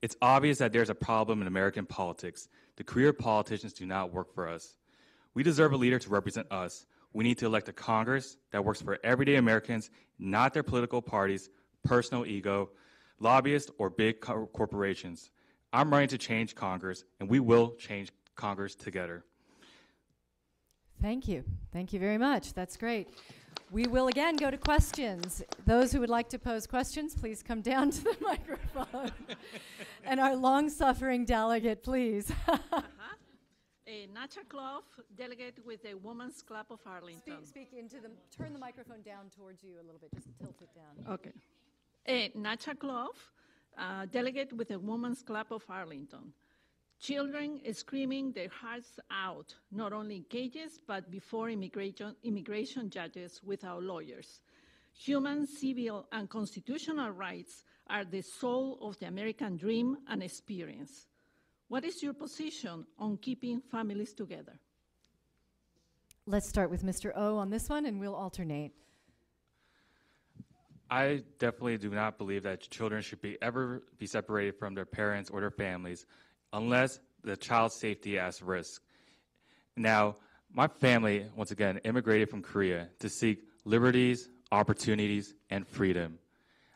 It's obvious that there's a problem in American politics. The career politicians do not work for us. We deserve a leader to represent us. We need to elect a Congress that works for everyday Americans, not their political parties, personal ego, lobbyists, or big corporations. I'm ready to change Congress, and we will change Congress together. Thank you. Thank you very much. That's great. We will again go to questions. Those who would like to pose questions, please come down to the microphone. And our long-suffering delegate, please. Nacha Clough, delegate with the Women's Club of Arlington. Speak into the, turn the microphone down towards you a little bit, just tilt it down. Okay. Nacha Clough, delegate with the Women's Club of Arlington. Children screaming their hearts out, not only in cages, but before immigration judges without lawyers. Human, civil, and constitutional rights are the soul of the American dream and experience. What is your position on keeping families together? Let's start with Mr. O on this one, and we'll alternate. I definitely do not believe that children should ever be separated from their parents or their families unless the child's safety is at risk. Now, my family, once again, immigrated from Korea to seek liberties, opportunities, and freedom.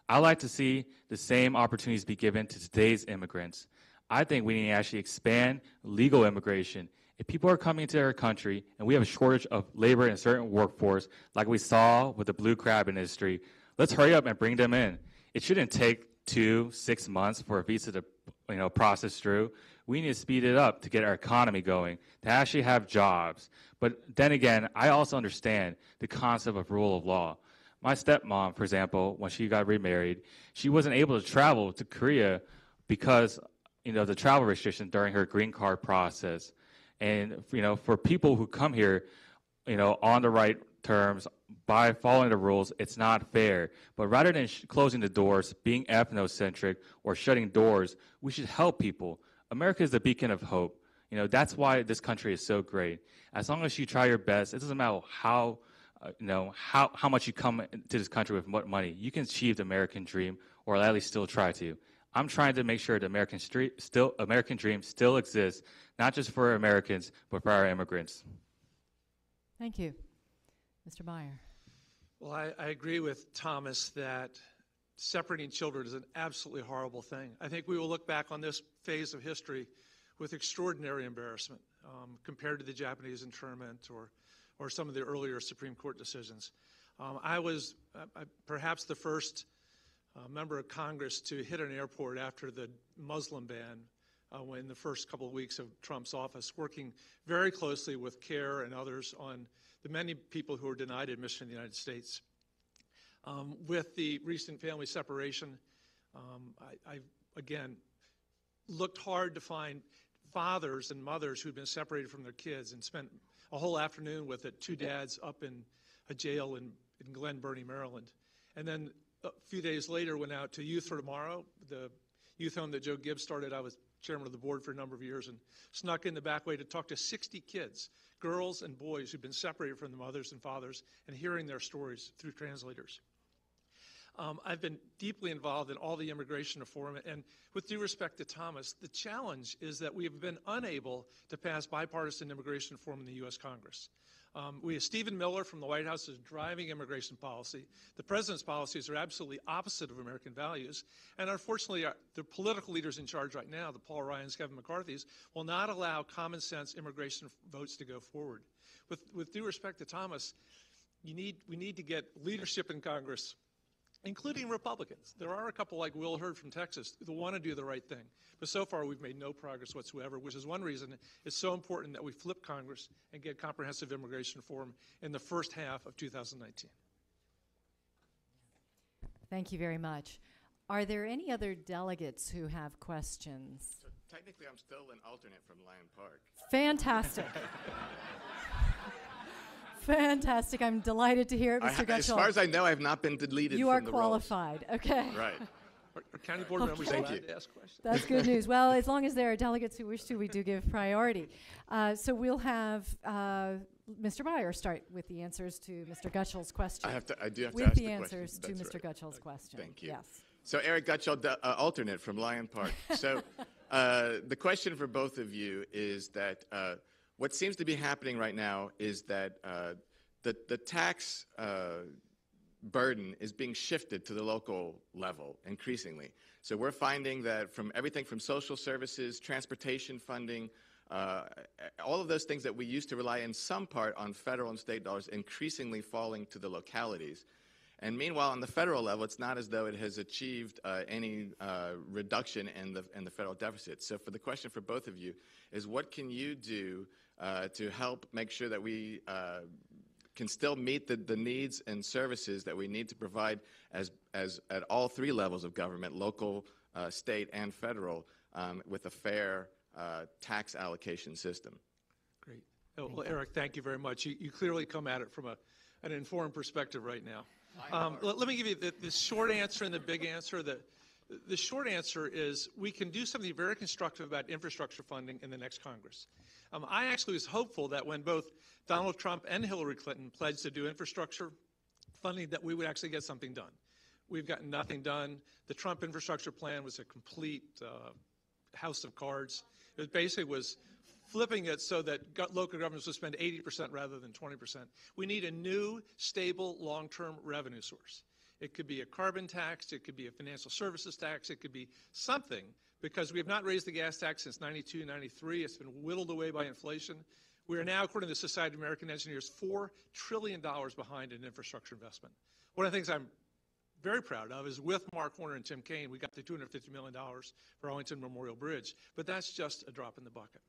I like to see the same opportunities be given to today's immigrants. I think we need to actually expand legal immigration. If people are coming into our country and we have a shortage of labor in a certain workforce, like we saw with the blue crab industry, let's hurry up and bring them in. It shouldn't take 2-6 months for a visa to process through. We need to speed it up to get our economy going, to actually have jobs. But then again, I also understand the concept of rule of law. My stepmom, for example, when she got remarried, she wasn't able to travel to Korea because the travel restrictions during her green card process. And, for people who come here, on the right terms, by following the rules, it's not fair. But rather than closing the doors, being ethnocentric, or shutting doors, we should help people. America is the beacon of hope. That's why this country is so great. As long as you try your best, it doesn't matter how much you come to this country with what money. You can achieve the American dream, or at least still try to. I'm trying to make sure the American dream still exists, not just for Americans, but for our immigrants. Thank you. Mr. Meyer. Well, I agree with Thomas that separating children is an absolutely horrible thing. I think we will look back on this phase of history with extraordinary embarrassment compared to the Japanese internment or some of the earlier Supreme Court decisions. I was perhaps the first member of Congress to hit an airport after the Muslim ban in the first couple of weeks of Trump's office, working very closely with CARE and others on the many people who were denied admission in the United States. With the recent family separation, I again looked hard to find fathers and mothers who'd been separated from their kids and spent a whole afternoon with it, 2 dads up in a jail in Glen Burnie, Maryland. And then a few days later went out to Youth for Tomorrow, the youth home that Joe Gibbs started. I was chairman of the board for a number of years and snuck in the back way to talk to 60 kids, girls and boys who've been separated from their mothers and fathers, and hearing their stories through translators. I've been deeply involved in all the immigration reform, and with due respect to Thomas, the challenge is that we have been unable to pass bipartisan immigration reform in the U.S. Congress. We have Stephen Miller from the White House is driving immigration policy. The president's policies are absolutely opposite of American values, and unfortunately, the political leaders in charge right now, the Paul Ryans, Kevin McCarthy's, will not allow common sense immigration votes to go forward. With due respect to Thomas, we need to get leadership in Congress, including Republicans. There are a couple like Will Hurd from Texas who want to do the right thing. But so far, we've made no progress whatsoever, which is one reason it's so important that we flip Congress and get comprehensive immigration reform in the first half of 2019. Thank you very much. Are there any other delegates who have questions? So technically, I'm still an alternate from Lion Park. Fantastic. Fantastic. I'm delighted to hear it, Mr. Gutschall. As far as I know, I have not been deleted You from are the qualified. roles. Okay. Right. Our county board members are allowed to ask questions. That's good news. Well, as long as there are delegates who wish to, we do give priority. So we'll have Mr. Meyer start with the answers to Mr. Gutschall's question. I do have to with ask the the answers to question. Mr. Gutschall's question. Thank you. Yes. So Eric Gutschall, alternate from Lion Park. So the question for both of you is that what seems to be happening right now is that the tax burden is being shifted to the local level increasingly. So we're finding that from everything from social services, transportation funding, all of those things that we used to rely in some part on federal and state dollars increasingly falling to the localities. And meanwhile, on the federal level, it's not as though it has achieved any reduction in the federal deficit. So for the question for both of you is, what can you do to help make sure that we can still meet the needs and services that we need to provide as at all three levels of government, local, state, and federal, with a fair tax allocation system? Great. Oh, well, Eric, thank you very much. You clearly come at it from an informed perspective right now. Let me give you the short answer and the big answer. The short answer is we can do something very constructive about infrastructure funding in the next Congress. I actually was hopeful that when both Donald Trump and Hillary Clinton pledged to do infrastructure funding, that we would actually get something done. We've gotten nothing done. The Trump infrastructure plan was a complete house of cards. It basically was flipping it so that local governments would spend 80% rather than 20%. We need a new, stable, long-term revenue source. It could be a carbon tax, it could be a financial services tax, it could be something, because we have not raised the gas tax since 92, 93. It's been whittled away by inflation. We are now, according to the Society of American Engineers, $4 trillion behind in infrastructure investment. One of the things I'm very proud of is with Mark Warner and Tim Kaine, we got the $250 million for Arlington Memorial Bridge, but that's just a drop in the bucket.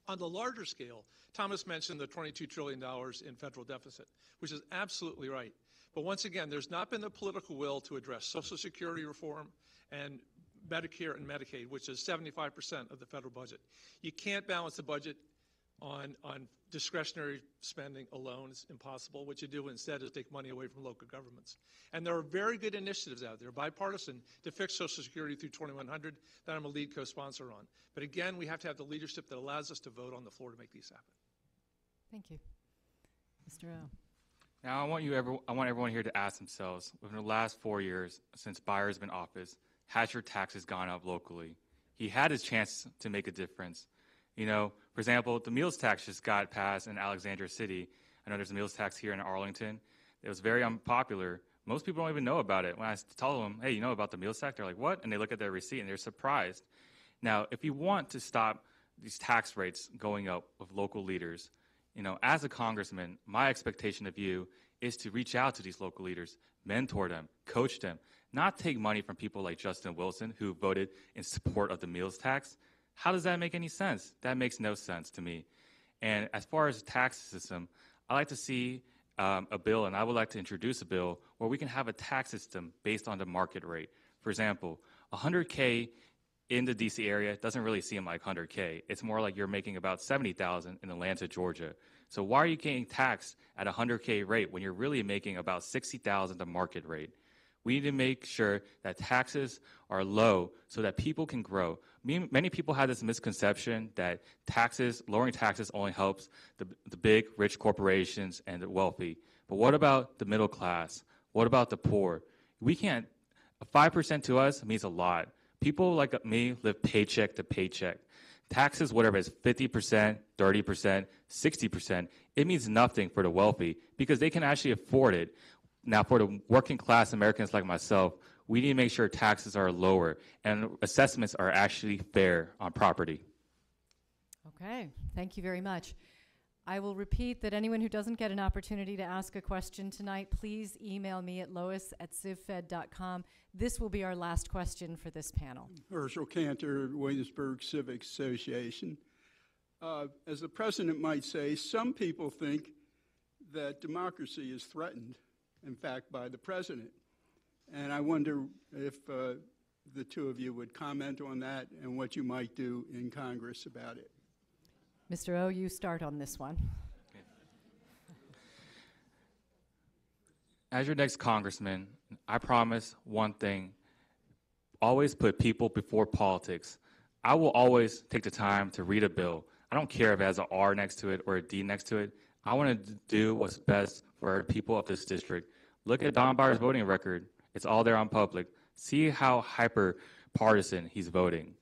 On the larger scale, Thomas mentioned the $22 trillion in federal deficit, which is absolutely right. But once again, there's not been the political will to address Social Security reform and Medicare and Medicaid, which is 75% of the federal budget. You can't balance the budget on discretionary spending alone. It's impossible. What you do instead is take money away from local governments. And there are very good initiatives out there, bipartisan, to fix Social Security through 2100 that I'm a lead co-sponsor on. But again, we have to have the leadership that allows us to vote on the floor to make these happen. Thank you. Mr. O. Now, I want everyone here to ask themselves, within the last 4 years since Byer's been in office, has your taxes gone up locally? He had his chance to make a difference. You know, for example, the meals tax just got passed in Alexandria City. I know there's a meals tax here in Arlington. It was very unpopular. Most people don't even know about it. When I tell them, hey, you know about the meals tax? They're like, what? And they look at their receipt and they're surprised. Now, if you want to stop these tax rates going up with local leaders, you know, as a congressman, my expectation of you is to reach out to these local leaders, mentor them, coach them, not take money from people like Justin Wilson, who voted in support of the meals tax. How does that make any sense? That makes no sense to me. And as far as the tax system, I like to see a bill, and I would like to introduce a bill where we can have a tax system based on the market rate. For example, 100K in the DC area doesn't really seem like 100K. It's more like you're making about $70,000 in Atlanta, Georgia. So why are you getting taxed at a 100K rate when you're really making about $60,000 the market rate? We need to make sure that taxes are low so that people can grow. Many people have this misconception that lowering taxes only helps the big, rich corporations and the wealthy. But what about the middle class? What about the poor? 5% to us means a lot. People like me live paycheck to paycheck. Taxes, whatever it's 50%, 30%, 60%, it means nothing for the wealthy because they can actually afford it. Now, for the working class Americans like myself, we need to make sure taxes are lower and assessments are actually fair on property. Okay, thank you very much. I will repeat that anyone who doesn't get an opportunity to ask a question tonight, please email me at lois@civfed.com. This will be our last question for this panel. Herschel Cantor, Williamsburg Civic Association. As the president might say, some people think that democracy is threatened, in fact, by the president. And I wonder if the two of you would comment on that and what you might do in Congress about it. Mr. O, you start on this one. Okay. As your next congressman, I promise one thing: always put people before politics. I will always take the time to read a bill. I don't care if it has an R next to it or a D next to it. I want to do what's best for people of this district. Look at Don Byer's voting record. It's all there on public. See how hyper-partisan he's voting.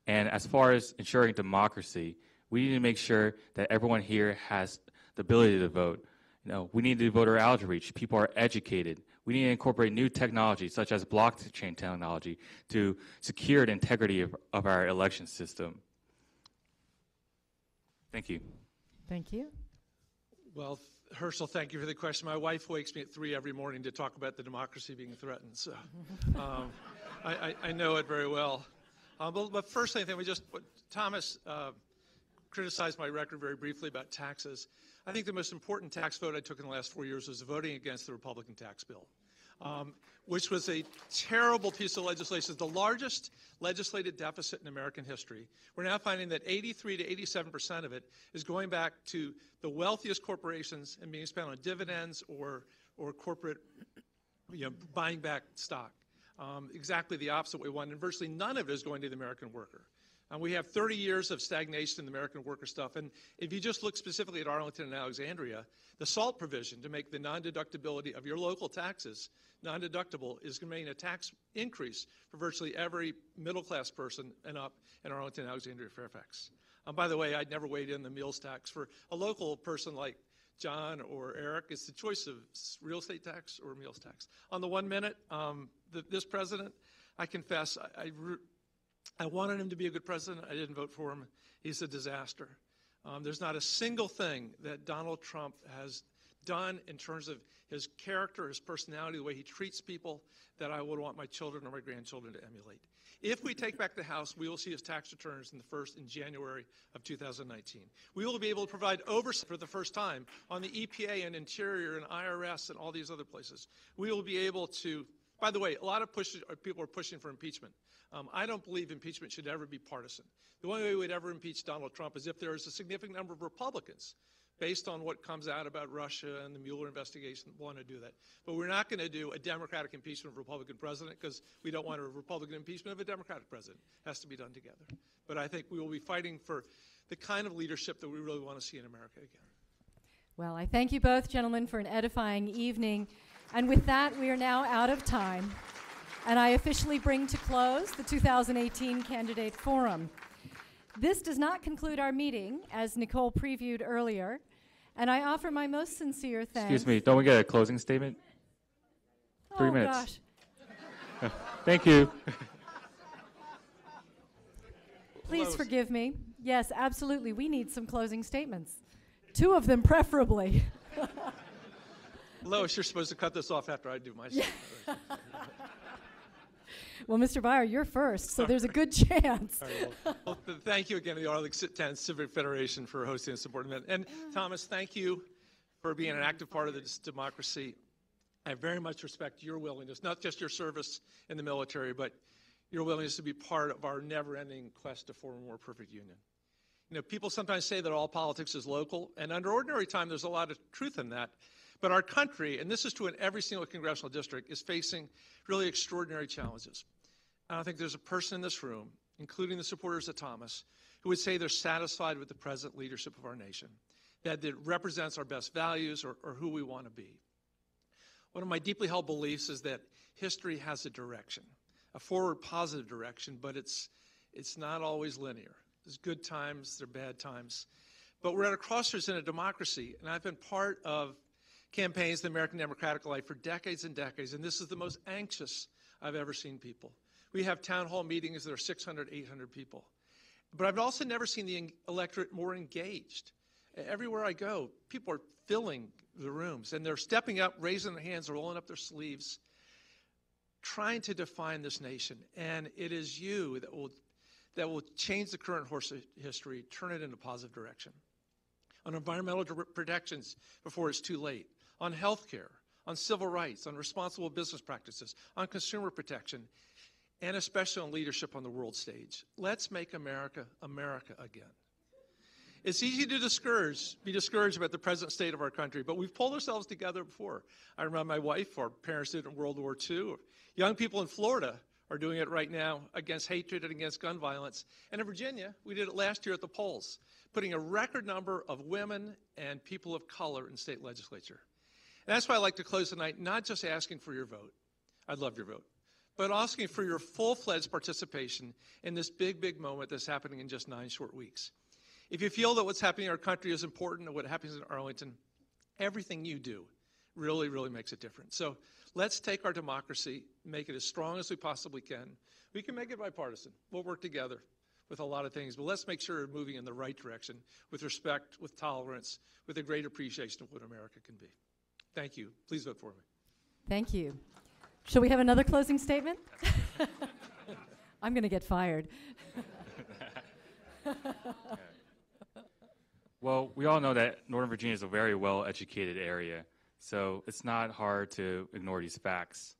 And as far as ensuring democracy, we need to make sure that everyone here has the ability to vote. You know, we need to do voter outreach. People are educated. We need to incorporate new technology, such as blockchain technology, to secure the integrity of our election system. Thank you. Thank you. Well, Herschel, thank you for the question. My wife wakes me at 3 every morning to talk about the democracy being threatened, so I know it very well. But first, I think Thomas criticized my record very briefly about taxes. I think the most important tax vote I took in the last 4 years was voting against the Republican tax bill, which was a terrible piece of legislation, the largest legislative deficit in American history. We're now finding that 83 to 87% of it is going back to the wealthiest corporations and being spent on dividends or corporate, buying back stock. Exactly the opposite we want, and virtually none of it is going to the American worker. We have 30 years of stagnation in the American worker stuff, and if you just look specifically at Arlington and Alexandria, the SALT provision to make the non-deductibility of your local taxes non-deductible is going to mean a tax increase for virtually every middle-class person and up in Arlington, Alexandria, Fairfax. By the way, I'd never weighed in the meals tax. For a local person like John or Eric, it's the choice of real estate tax or meals tax. On the 1 minute, this president, I confess, I wanted him to be a good president. I didn't vote for him. He's a disaster. There's not a single thing that Donald Trump has done in terms of his character, his personality, the way he treats people, that I would want my children or my grandchildren to emulate. If we take back the House, we will see his tax returns in January of 2019. We will be able to provide oversight for the first time on the EPA and Interior and IRS and all these other places. We will be able to, by the way, a lot of people are pushing for impeachment. I don't believe impeachment should ever be partisan. The only way we would ever impeach Donald Trump is if there is a significant number of Republicans, based on what comes out about Russia and the Mueller investigation, want to do that. But we're not going to do a Democratic impeachment of a Republican president because we don't want a Republican impeachment of a Democratic president. It has to be done together. But I think we will be fighting for the kind of leadership that we really want to see in America again. Well, I thank you both, gentlemen, for an edifying evening. And with that, we are now out of time. And I officially bring to close the 2018 Candidate Forum. This does not conclude our meeting, as Nicole previewed earlier, and I offer my most sincere thanks. Excuse me, don't we get a closing statement? 3 minutes. Gosh. Thank you. Please forgive me. Yes, absolutely, we need some closing statements. 2 of them preferably. Lois, you're supposed to cut this off after I do my statement. Well, Mr. Byer, you're first, so there's a good chance. Well, thank you again to the Arlington Civic Federation for hosting and supporting that. And Thomas, thank you for being an active part of this democracy. I very much respect your willingness, not just your service in the military, but your willingness to be part of our never-ending quest to form a more perfect union. You know, people sometimes say that all politics is local, and under ordinary time, there's a lot of truth in that. But our country, and this is true in every single congressional district, is facing really extraordinary challenges. I don't think there's a person in this room, including the supporters of Thomas, who would say they're satisfied with the present leadership of our nation, that it represents our best values or who we want to be. One of my deeply held beliefs is that history has a direction, a forward positive direction, but it's not always linear. There's good times, there are bad times. But we're at a crossroads in a democracy, and I've been part of campaigns in the American democratic life for decades and decades, and this is the most anxious I've ever seen people. We have town hall meetings that are 600, 800 people. But I've also never seen the electorate more engaged. Everywhere I go, people are filling the rooms, and they're stepping up, raising their hands, rolling up their sleeves, trying to define this nation. And it is you that will change the current horse history, turn it in a positive direction. On environmental protections before it's too late, on health care, on civil rights, on responsible business practices, on consumer protection, and especially on leadership on the world stage. Let's make America, America again. It's easy to be discouraged about the present state of our country, but we've pulled ourselves together before. I remember my wife, our parents did it in World War II. Young people in Florida are doing it right now against hatred and against gun violence. And in Virginia, we did it last year at the polls, putting a record number of women and people of color in state legislature. And that's why I'd like to close tonight, not just asking for your vote. I'd love your vote. But asking for your full-fledged participation in this big, big moment that's happening in just 9 short weeks. If you feel that what's happening in our country is important and what happens in Arlington, everything you do really, really makes a difference. So let's take our democracy, make it as strong as we possibly can. We can make it bipartisan. We'll work together. with a lot of things, but let's make sure we're moving in the right direction with respect, with tolerance, with a great appreciation of what America can be. Thank you. Please vote for me. Thank you. Shall we have another closing statement? I'm going to get fired. Well, we all know that Northern Virginia is a very well-educated area, so it's not hard to ignore these facts.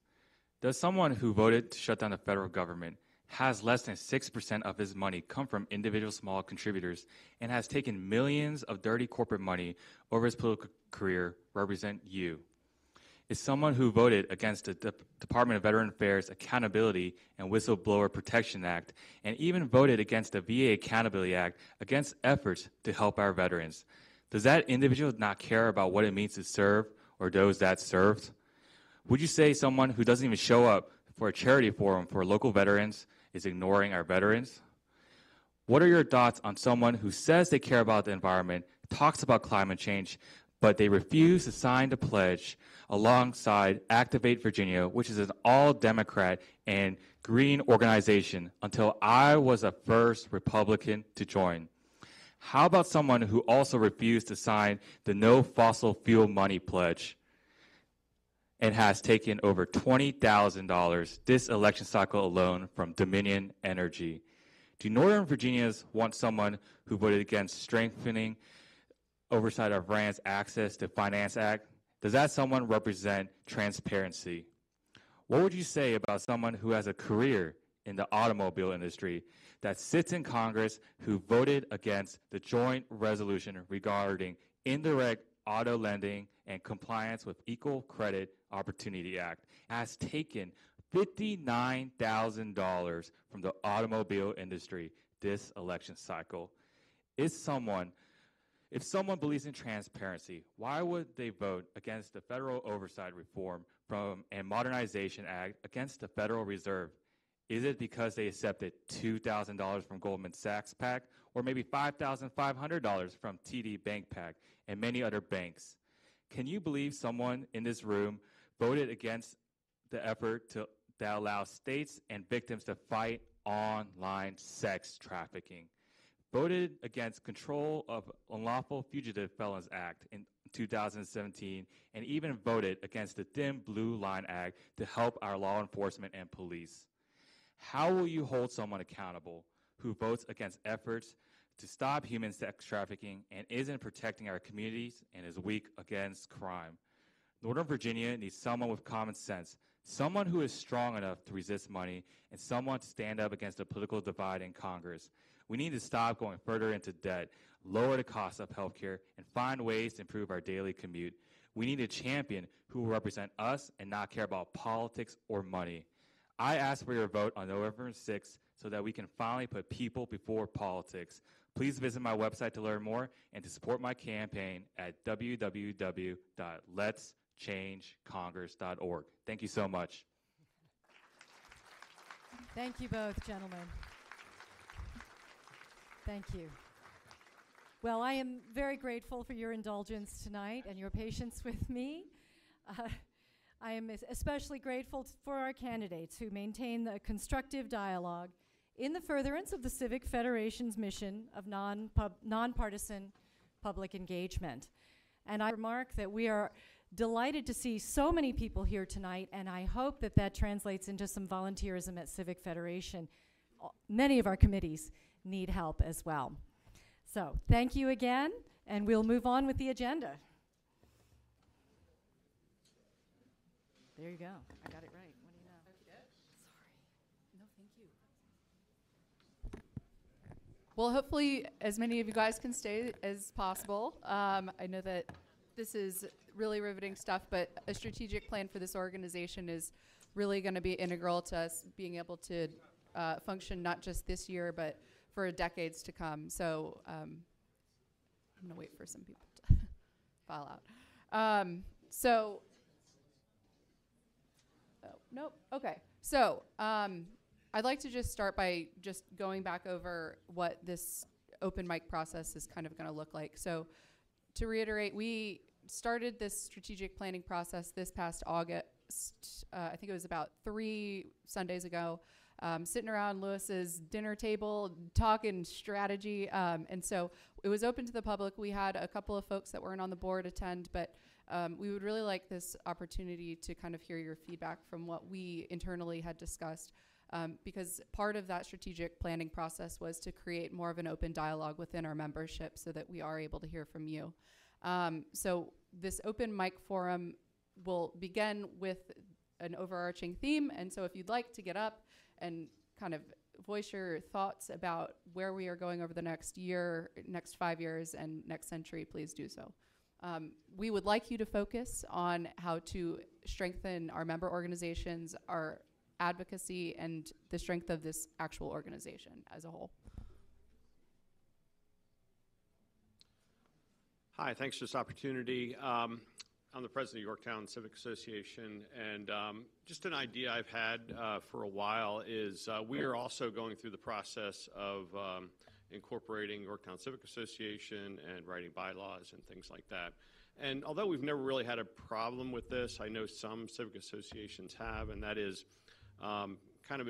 Does someone who voted to shut down the federal government, has less than 6% of his money come from individual small contributors, and has taken millions of dirty corporate money over his political career represent you? Is someone who voted against the Department of Veteran Affairs Accountability and Whistleblower Protection Act, and even voted against the VA Accountability Act against efforts to help our veterans, does that individual not care about what it means to serve or those that served? Would you say someone who doesn't even show up for a charity forum for local veterans is ignoring our veterans? What are your thoughts on someone who says they care about the environment, talks about climate change, but they refuse to sign the pledge alongside Activate Virginia, which is an all-Democrat and green organization, until I was the first Republican to join? How about someone who also refused to sign the No Fossil Fuel Money pledge and has taken over $20,000 this election cycle alone from Dominion Energy? Do Northern Virginians want someone who voted against strengthening oversight of RAND's Access to Finance Act? Does that someone represent transparency? What would you say about someone who has a career in the automobile industry that sits in Congress who voted against the joint resolution regarding indirect auto lending and compliance with Equal Credit Opportunity Act, has taken $59,000 from the automobile industry this election cycle? If someone believes in transparency, why would they vote against the Federal Oversight Reform and Modernization Act against the Federal Reserve? Is it because they accepted $2,000 from Goldman Sachs PAC, or maybe $5,500 from TD Bank PAC and many other banks? Can you believe someone in this room voted against the effort that allows states and victims to fight online sex trafficking? Voted against Control of Unlawful Fugitive Felons Act in 2017, and even voted against the Thin Blue Line Act to help our law enforcement and police. How will you hold someone accountable who votes against efforts to stop human sex trafficking and isn't protecting our communities and is weak against crime? Northern Virginia needs someone with common sense, someone who is strong enough to resist money, and someone to stand up against the political divide in Congress. We need to stop going further into debt, lower the cost of healthcare, and find ways to improve our daily commute. We need a champion who will represent us and not care about politics or money. I ask for your vote on November 6th so that we can finally put people before politics. Please visit my website to learn more and to support my campaign at www.letschangecongress.org. Thank you so much. Thank you both, gentlemen. Thank you. Well, I am very grateful for your indulgence tonight and your patience with me. I am especially grateful for our candidates who maintain the constructive dialogue in the furtherance of the Civic Federation's mission of nonpartisan public engagement. And I remark that we are delighted to see so many people here tonight, and I hope that that translates into some volunteerism at Civic Federation. Many of our committees need help as well. So thank you again, and we'll move on with the agenda. There you go. I got it right. What do you know? Sorry. No, thank you. Well, hopefully as many of you guys can stay as possible. I know that this is really riveting stuff, but a strategic plan for this organization is really going to be integral to us being able to function not just this year, but for decades to come. So I'm going to wait for some people to file out. Nope. Okay. So I'd like to just start by just going back over what this open mic process is kind of going to look like. So to reiterate, we started this strategic planning process this past August. I think it was about 3 Sundays ago. sitting around Lewis's dinner table talking strategy. And so it was open to the public. We had a couple of folks that weren't on the board attend, but we would really like this opportunity to kind of hear your feedback from what we internally had discussed, because part of that strategic planning process was to create more of an open dialogue within our membership so that we are able to hear from you. So this open mic forum will begin with an overarching theme, and so if you'd like to get up and kind of voice your thoughts about where we are going over the next year, next 5 years, and next century, please do so. We would like you to focus on how to strengthen our member organizations, our advocacy, and the strength of this actual organization as a whole. Hi, thanks for this opportunity. I'm the president of Yorktown Civic Association, and just an idea I've had for a while is we are also going through the process of incorporating Yorktown Civic Association and writing bylaws and things like that. And although we've never really had a problem with this, I know some civic associations have, and that is kind of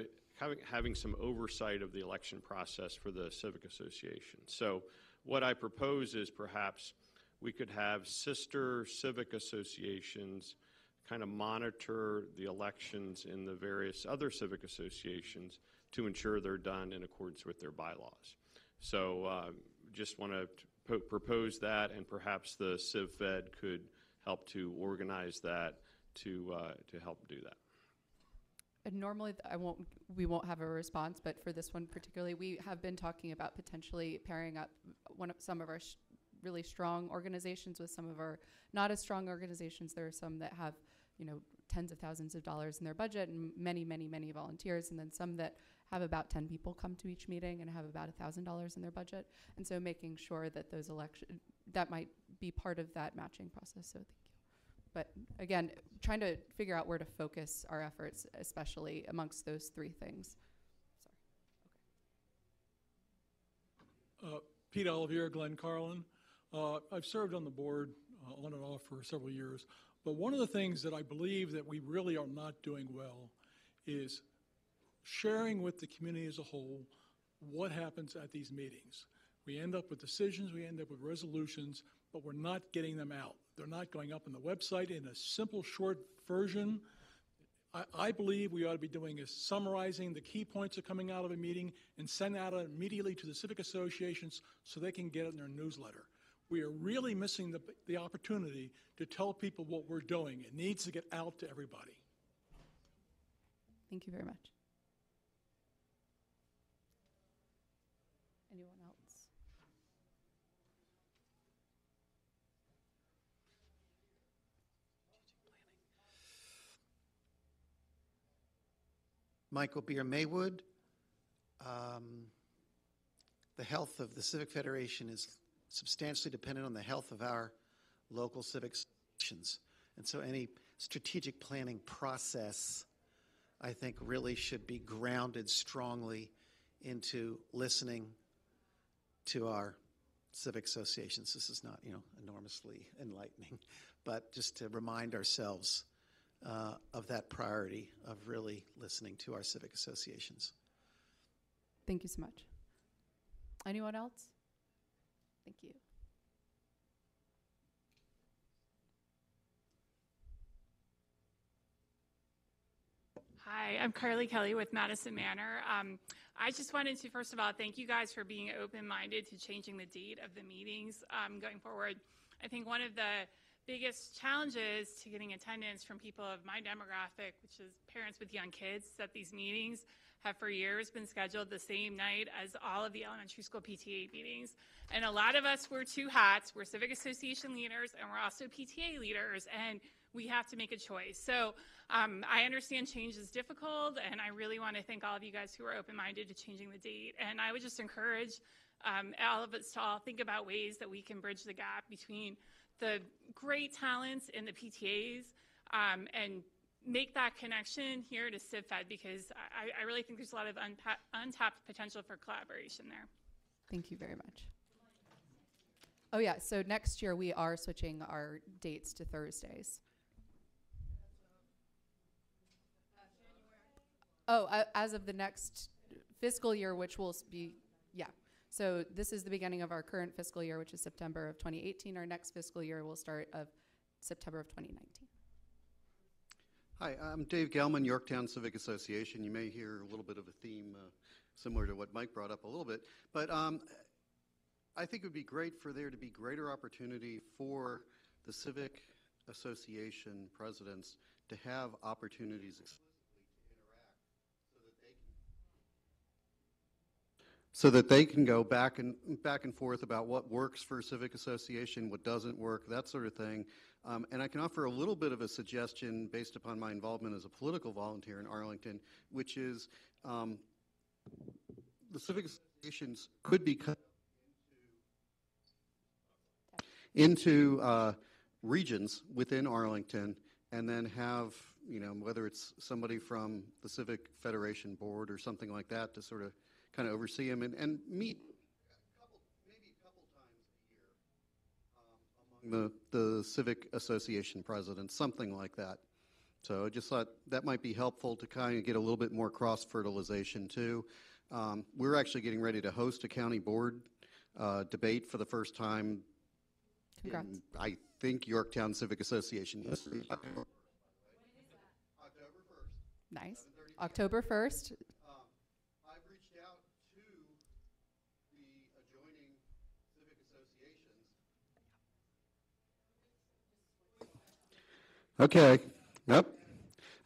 having some oversight of the election process for the civic association. So what I propose is perhaps we could have sister civic associations kind of monitor the elections in the various other civic associations to ensure they're done in accordance with their bylaws. So just want to propose that, and perhaps the CivFed could help to organize that to help do that. And normally we won't have a response, but for this one particularly, we have been talking about potentially pairing up some of our really strong organizations with some of our not as strong organizations. There are some that have, tens of thousands of dollars in their budget and many, many, many volunteers, and then some that have about 10 people come to each meeting and have about $1,000 in their budget. And so making sure that those that might be part of that matching process. So thank you. But again, trying to figure out where to focus our efforts, especially amongst those three things. Sorry. Pete Olivier, Glenn Carlin. I've served on the board on and off for several years, but one of the things that I believe that we really are not doing well is sharing with the community as a whole what happens at these meetings. We end up with decisions, we end up with resolutions, but we're not getting them out. They're not going up on the website in a simple, short version. I believe we ought to be doing is summarizing the key points that are coming out of a meeting and send out immediately to the civic associations so they can get it in their newsletter. We are really missing the opportunity to tell people what we're doing. It needs to get out to everybody. Thank you very much. Anyone else? Michael Beer Maywood. The health of the Civic Federation is substantially dependent on the health of our local civic associations. And so any strategic planning process, I think, really should be grounded strongly into listening to our civic associations. This is not, enormously enlightening, but just to remind ourselves of that priority of really listening to our civic associations. Thank you so much. Anyone else? Thank you. Hi, I'm Carly Kelly with Madison Manor. I just wanted to, first of all, thank you guys for being open-minded to changing the date of the meetings going forward. I think one of the biggest challenges to getting attendance from people of my demographic, which is parents with young kids, that these meetings have for years been scheduled the same night as all of the elementary school PTA meetings. And a lot of us wear two hats. We're civic association leaders and we're also PTA leaders, and we have to make a choice. So I understand change is difficult, and I really want to thank all of you guys who are open-minded to changing the date. And I would just encourage all of us to all think about ways that we can bridge the gap between the great talents in the PTAs and make that connection here to CivFed, because I really think there's a lot of untapped potential for collaboration there. Thank you very much. Oh yeah, so next year we are switching our dates to Thursdays. As of the next fiscal year, which will be, yeah. So this is the beginning of our current fiscal year, which is September of 2018. Our next fiscal year will start of September of 2019. Hi, I'm Dave Gelman, Yorktown Civic Association. You may hear a little bit of a theme similar to what Mike brought up a little bit, but I think it would be great for there to be greater opportunity for the Civic Association presidents to have opportunities so that they can go back and forth about what works for Civic Association, what doesn't work, that sort of thing. And I can offer a little bit of a suggestion based upon my involvement as a political volunteer in Arlington, which is the Civic Associations could be cut into regions within Arlington, and then have, whether it's somebody from the Civic Federation Board or something like that to sort of kind of oversee them and meet maybe a couple times a year among the Civic Association presidents, something like that. So I just thought that might be helpful to kind of get a little bit more cross-fertilization too. We're actually getting ready to host a county board debate for the first time. Congrats. In, I think, Yorktown Civic Association. October 1st. Nice. October 1st. I've reached out to the adjoining civic associations. Okay. Yep.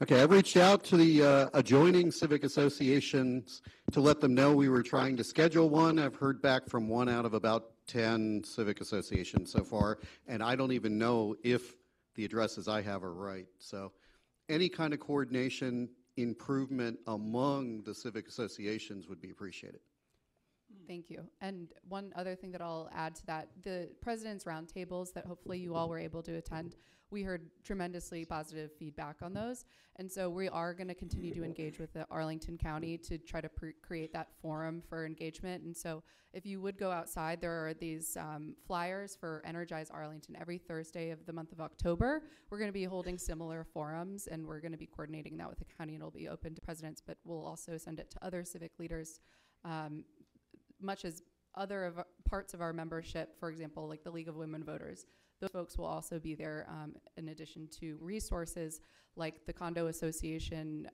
Okay, I've reached out to the adjoining civic associations to let them know we were trying to schedule one. I've heard back from one out of about 10 civic associations so far, and I don't even know if the addresses I have are right. So any kind of coordination improvement among the civic associations would be appreciated. Thank you. And one other thing that I'll add to that, the President's Roundtables that hopefully you all were able to attend, we heard tremendously positive feedback on those. And so we are going to continue to engage with the Arlington County to try to create that forum for engagement. And so if you would go outside, there are these flyers for Energize Arlington every Thursday of the month of October. We're going to be holding similar forums, and we're going to be coordinating that with the county, and it'll be open to presidents, but we'll also send it to other civic leaders, much as other parts of our membership, for example, like the League of Women Voters. Those folks will also be there in addition to resources like the Condo Association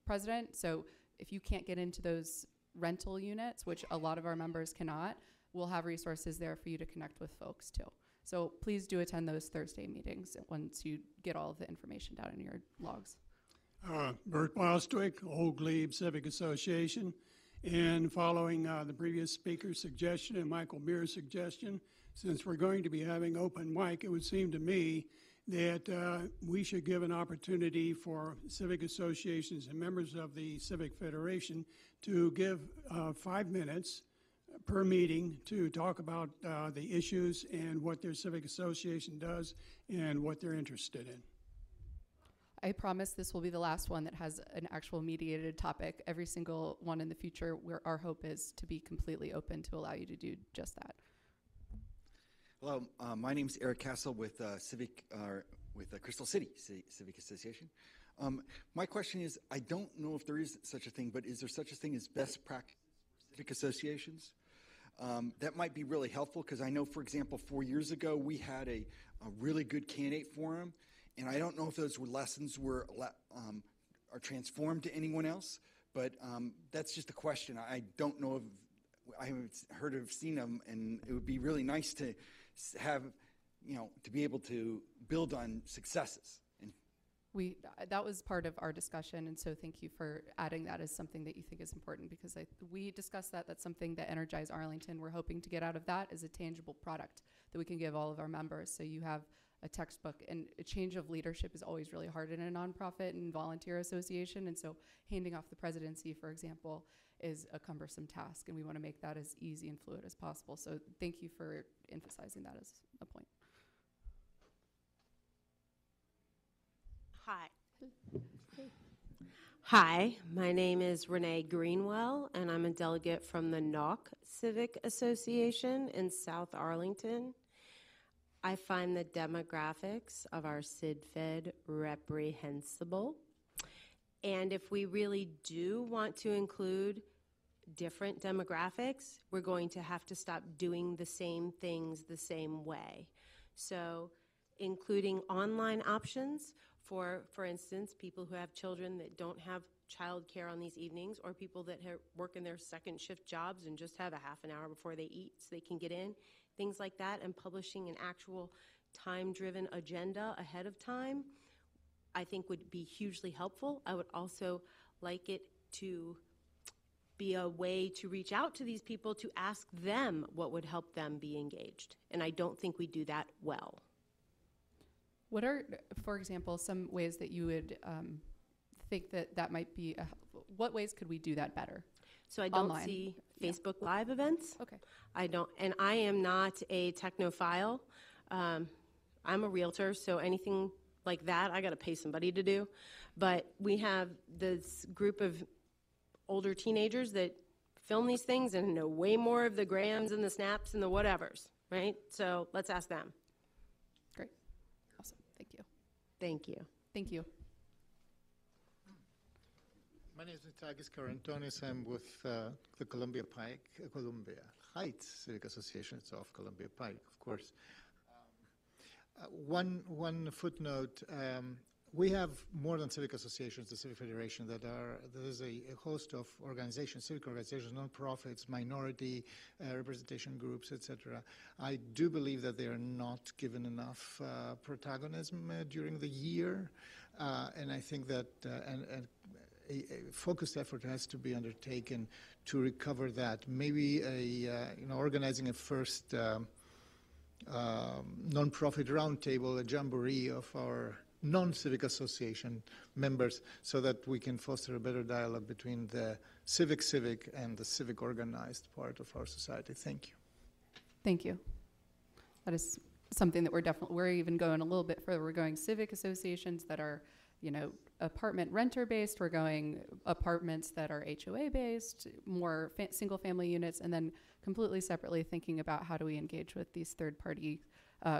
president. So if you can't get into those rental units, which a lot of our members cannot, we'll have resources there for you to connect with folks too. So please do attend those Thursday meetings once you get all of the information down in your logs. Bert Bostwick, Old Glebe Civic Association. And following the previous speaker's suggestion and Michael Mears' suggestion, since we're going to be having open mic, it would seem to me that we should give an opportunity for civic associations and members of the Civic Federation to give 5 minutes per meeting to talk about the issues and what their civic association does and what they're interested in. I promise this will be the last one that has an actual mediated topic. Every single one in the future, where our hope is to be completely open to allow you to do just that. Hello, my name is Eric Castle with Crystal City Civic Association. My question is, I don't know if there is such a thing, but is there such a thing as best practice for civic associations? That might be really helpful, because I know, for example, 4 years ago we had a really good candidate forum. And I don't know if those lessons are transformed to anyone else, but that's just a question. I don't know if I haven't heard of seen them, and it would be really nice to have, to be able to build on successes. And that was part of our discussion, and so thank you for adding that as something that you think is important, because we discussed that. That's something that Energize Arlington, we're hoping to get out of that as a tangible product that we can give all of our members. So you have a textbook, and a change of leadership is always really hard in a nonprofit and volunteer association, and so handing off the presidency, for example, is a cumbersome task, and we want to make that as easy and fluid as possible. So thank you for emphasizing that as a point. Hi. Hi, my name is Renee Greenwell, and I'm a delegate from the NOC Civic Association in South Arlington. I find the demographics of our CIDFED reprehensible, And if we really do want to include different demographics, we're going to have to stop doing the same things the same way. So including online options for instance, people who have children that don't have childcare on these evenings, or people that work in their second shift jobs and just have a half an hour before they eat so they can get in, things like that, and publishing an actual time-driven agenda ahead of time, I think would be hugely helpful. I would also like it to be a way to reach out to these people to ask them what would help them be engaged. And I don't think we do that well. What are, for example, some ways that you would think that might be, what ways could we do that better? So I don't Online. see Facebook Live events. Okay. I don't, and I am not a technophile. I'm a realtor, so anything like that, I got to pay somebody to do. But we have this group of older teenagers that film these things and know way more of the grams and the snaps and the whatevers, right? So let's ask them. Great. Awesome. Thank you. Thank you. Thank you. My name is Nitagis Karantonis. I'm with the Columbia Heights Civic Association of Columbia Pike, of course. One footnote, we have more than civic associations, the Civic Federation, there is a host of organizations, civic organizations, nonprofits, minority representation groups, etc. I do believe that they are not given enough protagonism during the year, and I think that a focused effort has to be undertaken to recover that. Maybe organizing a first nonprofit roundtable, a jamboree of our non-civic association members, so that we can foster a better dialogue between the civic and the civic organized part of our society. Thank you. Thank you. That is something that we're even going a little bit further. We're going civic associations that are, apartment renter based. We're going apartments that are HOA based, more single family units, and then completely separately thinking about how do we engage with these third party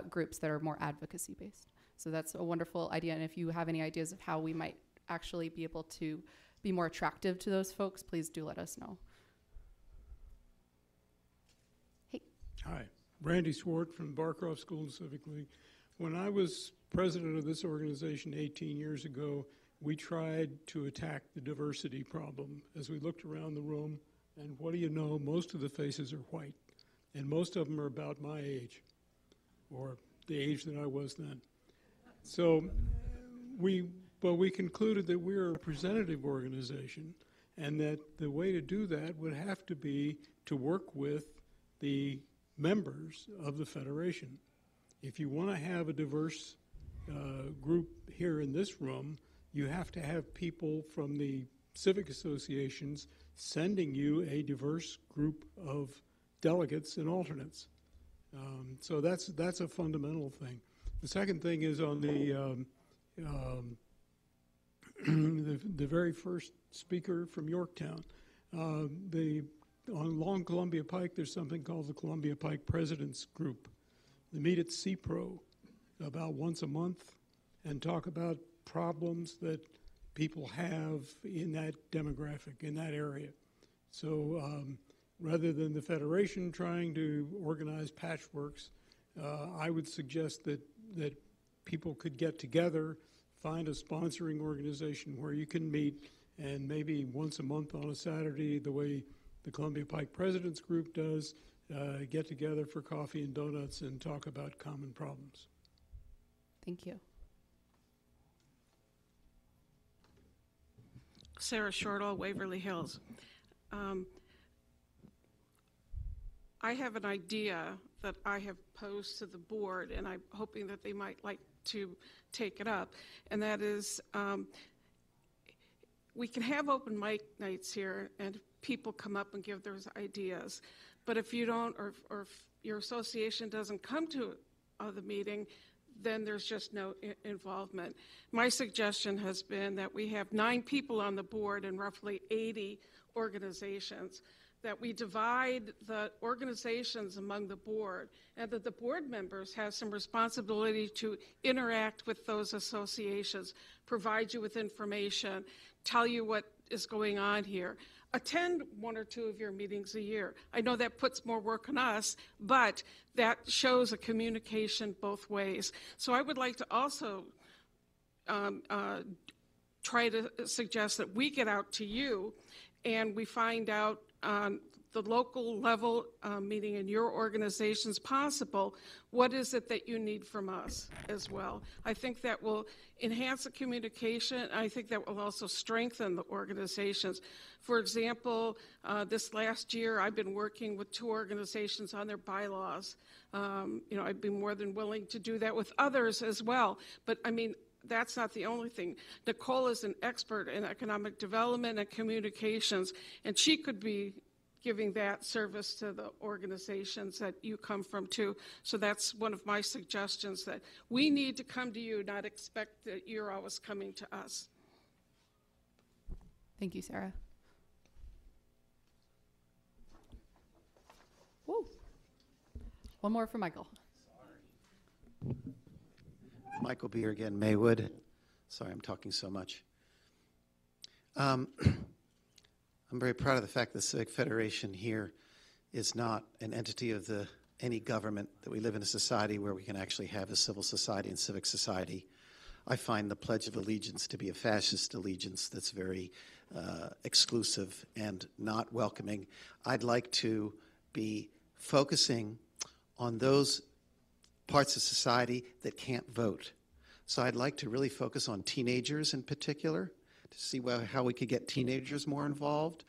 groups that are more advocacy based. So that's a wonderful idea. And if you have any ideas of how we might actually be able to be more attractive to those folks, please do let us know. Hey. Hi, Randy Swart from Barcroft School and Civic League. When I was president of this organization 18 years ago, we tried to attack the diversity problem as we looked around the room, and what do you know, most of the faces are white, and most of them are about my age, or the age that I was then. So we concluded that we're a representative organization, and that the way to do that would have to be to work with the members of the Federation. If you want to have a diverse group here in this room, you have to have people from the civic associations sending you a diverse group of delegates and alternates. So that's a fundamental thing. The second thing is on the the very first speaker from Yorktown. On Long Columbia Pike, there's something called the Columbia Pike Presidents Group. They meet at CPRO about once a month and talk about problems that people have in that demographic, in that area. So rather than the Federation trying to organize patchworks, I would suggest that people could get together, find a sponsoring organization where you can meet, and maybe once a month on a Saturday, the way the Columbia Pike Presidents Group does, get together for coffee and donuts and talk about common problems. Thank you. Sarah Shortall, Waverly Hills. I have an idea that I have posed to the board, and I'm hoping that they might like to take it up, and that is we can have open mic nights here and people come up and give their ideas, but if you don't, or if your association doesn't come to the meeting, then there's just no involvement. My suggestion has been that we have 9 people on the board and roughly 80 organizations, that we divide the organizations among the board, and that the board members have some responsibility to interact with those associations, provide you with information, tell you what is going on here. Attend one or two of your meetings a year. I know that puts more work on us, but that shows a communication both ways. So I would like to also try to suggest that we get out to you and we find out on the local level, meeting in your organizations possible, what is it that you need from us as well. I think that will enhance the communication. I think that will also strengthen the organizations. For example, this last year I've been working with 2 organizations on their bylaws. I'd be more than willing to do that with others as well. But I mean, that's not the only thing. Nicole is an expert in economic development and communications, and she could be giving that service to the organizations that you come from too. So that's one of my suggestions, that we need to come to you, not expect that you're always coming to us. Thank you, Sarah. Woo. One more for Michael. Michael Beer again, Maywood. Sorry, I'm talking so much. I'm very proud of the fact that the Civic Federation here is not an entity of any government, that we live in a society where we can actually have a civil society and civic society. I find the Pledge of Allegiance to be a fascist allegiance that's very exclusive and not welcoming. I'd like to be focusing on those parts of society that can't vote. So I'd like to really focus on teenagers in particular, to see how we could get teenagers more involved.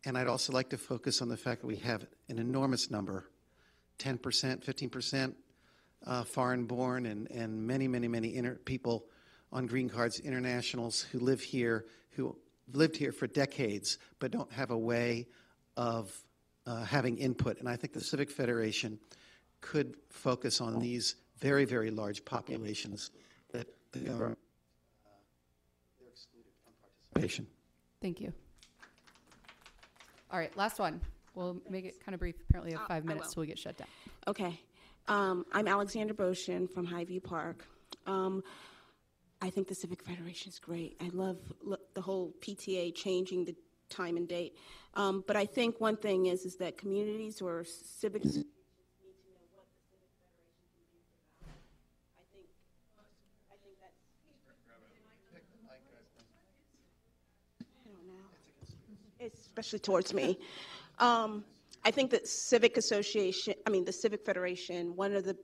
And I'd also like to focus on the fact that we have an enormous number, 10%, 15% foreign-born, and many, many, many people on green cards, internationals who live here, who lived here for decades, but don't have a way of having input. And I think the Civic Federation could focus on these very, very large populations that the government they're excluded from participation. Thank you. All right, last one. We'll make it kind of brief. Apparently, we have 5 minutes till we get shut down. Okay. I'm Alexander Boshin from Highview Park. I think the Civic Federation is great. I love the whole PTA changing the time and date. But I think one thing is that communities or civic associations need to know what the Civic Federation can do for them. I think that's... I don't know. Especially towards me. I think that the Civic Federation, one of the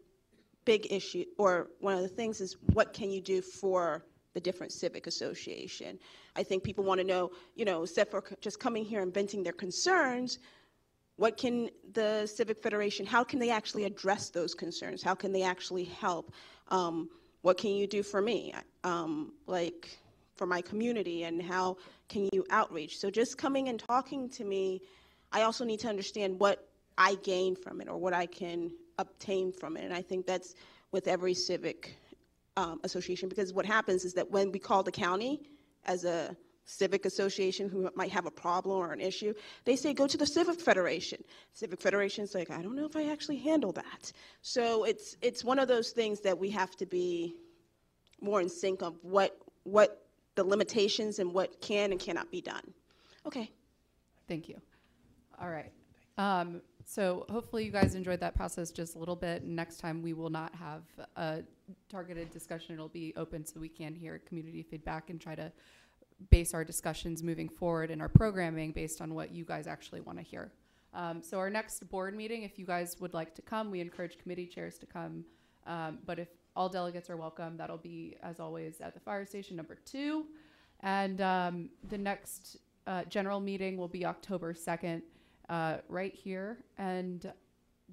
big issue, or one of the things is, what can you do for the different civic association? I think people want to know, instead for just coming here and venting their concerns, what can the Civic Federation, how can they actually address those concerns? How can they actually help? What can you do for me? Like for my community, and how can you outreach? So just coming and talking to me, I also need to understand what I gain from it or what I can obtain from it. And I think that's with every civic association, because what happens is that when we call the county as a civic association who might have a problem or an issue, they say, go to the Civic Federation. Civic Federation's like, I don't know if I actually handle that. So it's one of those things that we have to be more in sync of what the limitations and what can and cannot be done. Okay. Thank you. All right. So hopefully you guys enjoyed that process just a little bit. Next time we will not have a targeted discussion. It'll be open so we can hear community feedback and try to base our discussions moving forward and our programming based on what you guys actually want to hear. So our next board meeting, if you guys would like to come, we encourage committee chairs to come. But if all delegates are welcome, that'll be, as always, at the fire station number 2. And the next general meeting will be October 2nd. Right here, and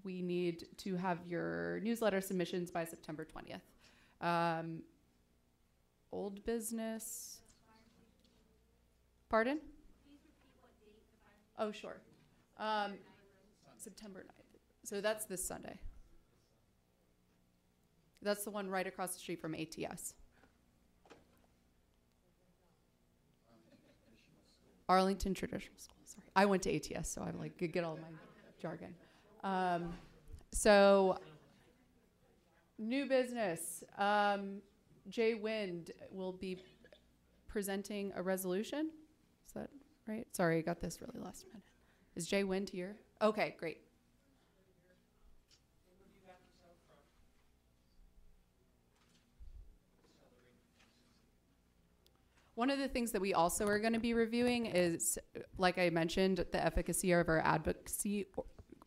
we need to have your newsletter submissions by September 20th. Old business. Pardon? Oh, sure. September 9th. So that's this Sunday. That's the one right across the street from ATS. Arlington Traditional School. Sorry, I went to ATS, so I'm like, get all my jargon. So, new business. Jay Wind will be presenting a resolution. Is that right? Sorry, I got this really last minute. Is Jay Wind here? Okay, great. One of the things that we also are going to be reviewing is, like I mentioned, the efficacy of our advocacy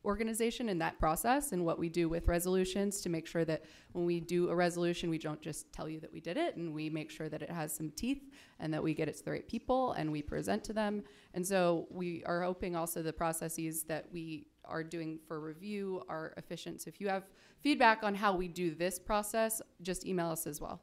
organization in that process and what we do with resolutions to make sure that when we do a resolution, we don't just tell you that we did it, and we make sure that it has some teeth and that we get it to the right people and we present to them. And so we are hoping also the processes that we are doing for review are efficient. So if you have feedback on how we do this process, just email us as well.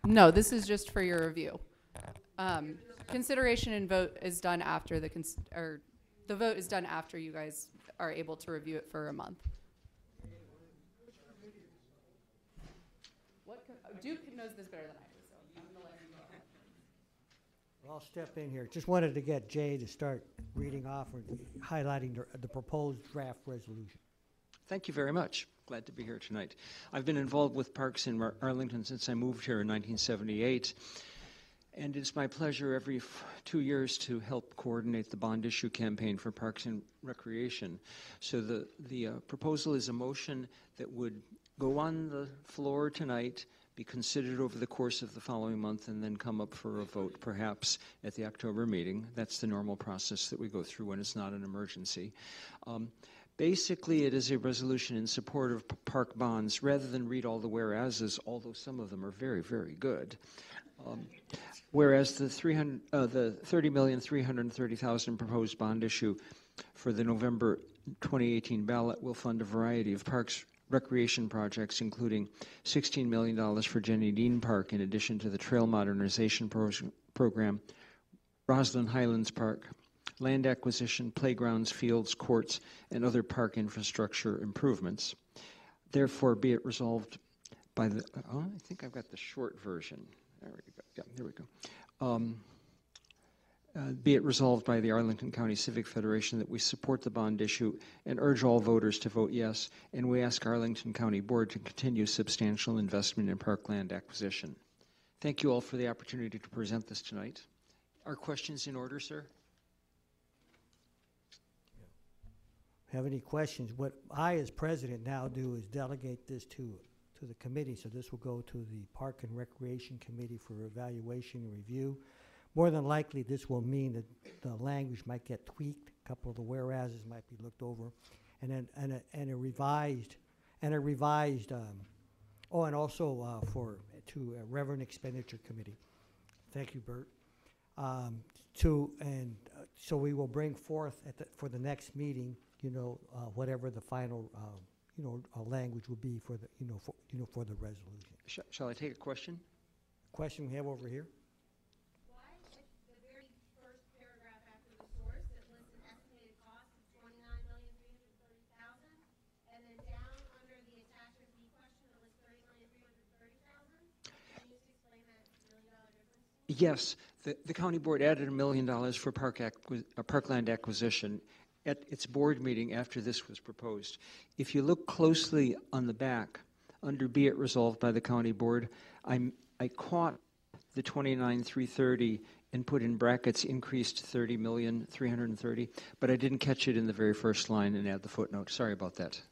No, this is just for your review. Consideration and vote is done after the vote is done after you guys are able to review it for a month. Duke knows this better than I do, so I'm gonna let him know. Well, I'll step in here. Just wanted to get Jay to start reading off or highlighting the proposed draft resolution. Thank you very much. Glad to be here tonight. I've been involved with parks in Arlington since I moved here in 1978, and it's my pleasure every 2 years to help coordinate the bond issue campaign for Parks and Recreation. So the proposal is a motion that would go on the floor tonight, be considered over the course of the following month, and then come up for a vote perhaps at the October meeting. That's the normal process that we go through when it's not an emergency. Basically, it is a resolution in support of park bonds, rather than read all the whereases, although some of them are very, very good. Whereas the $30,330,000 proposed bond issue for the November 2018 ballot will fund a variety of parks recreation projects, including $16 million for Jenny Dean Park, in addition to the Trail Modernization Program, Roslyn Highlands Park, land acquisition, playgrounds, fields, courts, and other park infrastructure improvements. Therefore, be it resolved by the, I think I've got the short version. There we go. Yeah, there we go. Be it resolved by the Arlington County Civic Federation that we support the bond issue and urge all voters to vote yes, and we ask Arlington County Board to continue substantial investment in parkland acquisition. Thank you all for the opportunity to present this tonight. Are questions in order, sir? Have any questions? What I, as president, now do is delegate this to the committee. So this will go to the Park and Recreation Committee for evaluation and review. More than likely, this will mean that the language might get tweaked. A couple of the whereases might be looked over, and then a revised. And also to a Reverend Expenditure Committee. Thank you, Bert. So we will bring forth for the next meeting, whatever the final, language will be for the, for the resolution. Shall I take a question? Question we have over here. Why at the very first paragraph after the source that lists an estimated cost of $29,330,000, and then down under the attachment B question it lists $30,330,000? Can you just explain that $1 million difference? Yes, the county board added $1 million for parkland acquisition at its board meeting after this was proposed. If you look closely on the back, under be it resolved by the county board, I caught the $29,330 and put in brackets increased $30,330,000, but I didn't catch it in the very first line and add the footnote. Sorry about that.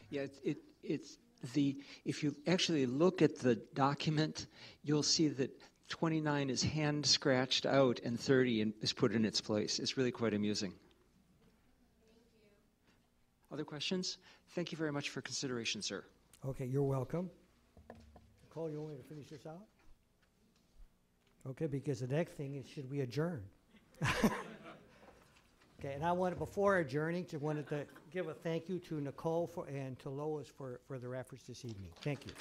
Yeah, if you actually look at the document, you'll see that 29 is hand scratched out and 30 is put in its place. It's really quite amusing. Other questions? Thank you very much for consideration, sir. Okay, you're welcome. Nicole, you want me to finish this out? Okay, because the next thing is, should we adjourn? Okay, and before adjourning, I wanted to give a thank you to Nicole and to Lois for their efforts this evening. Thank you.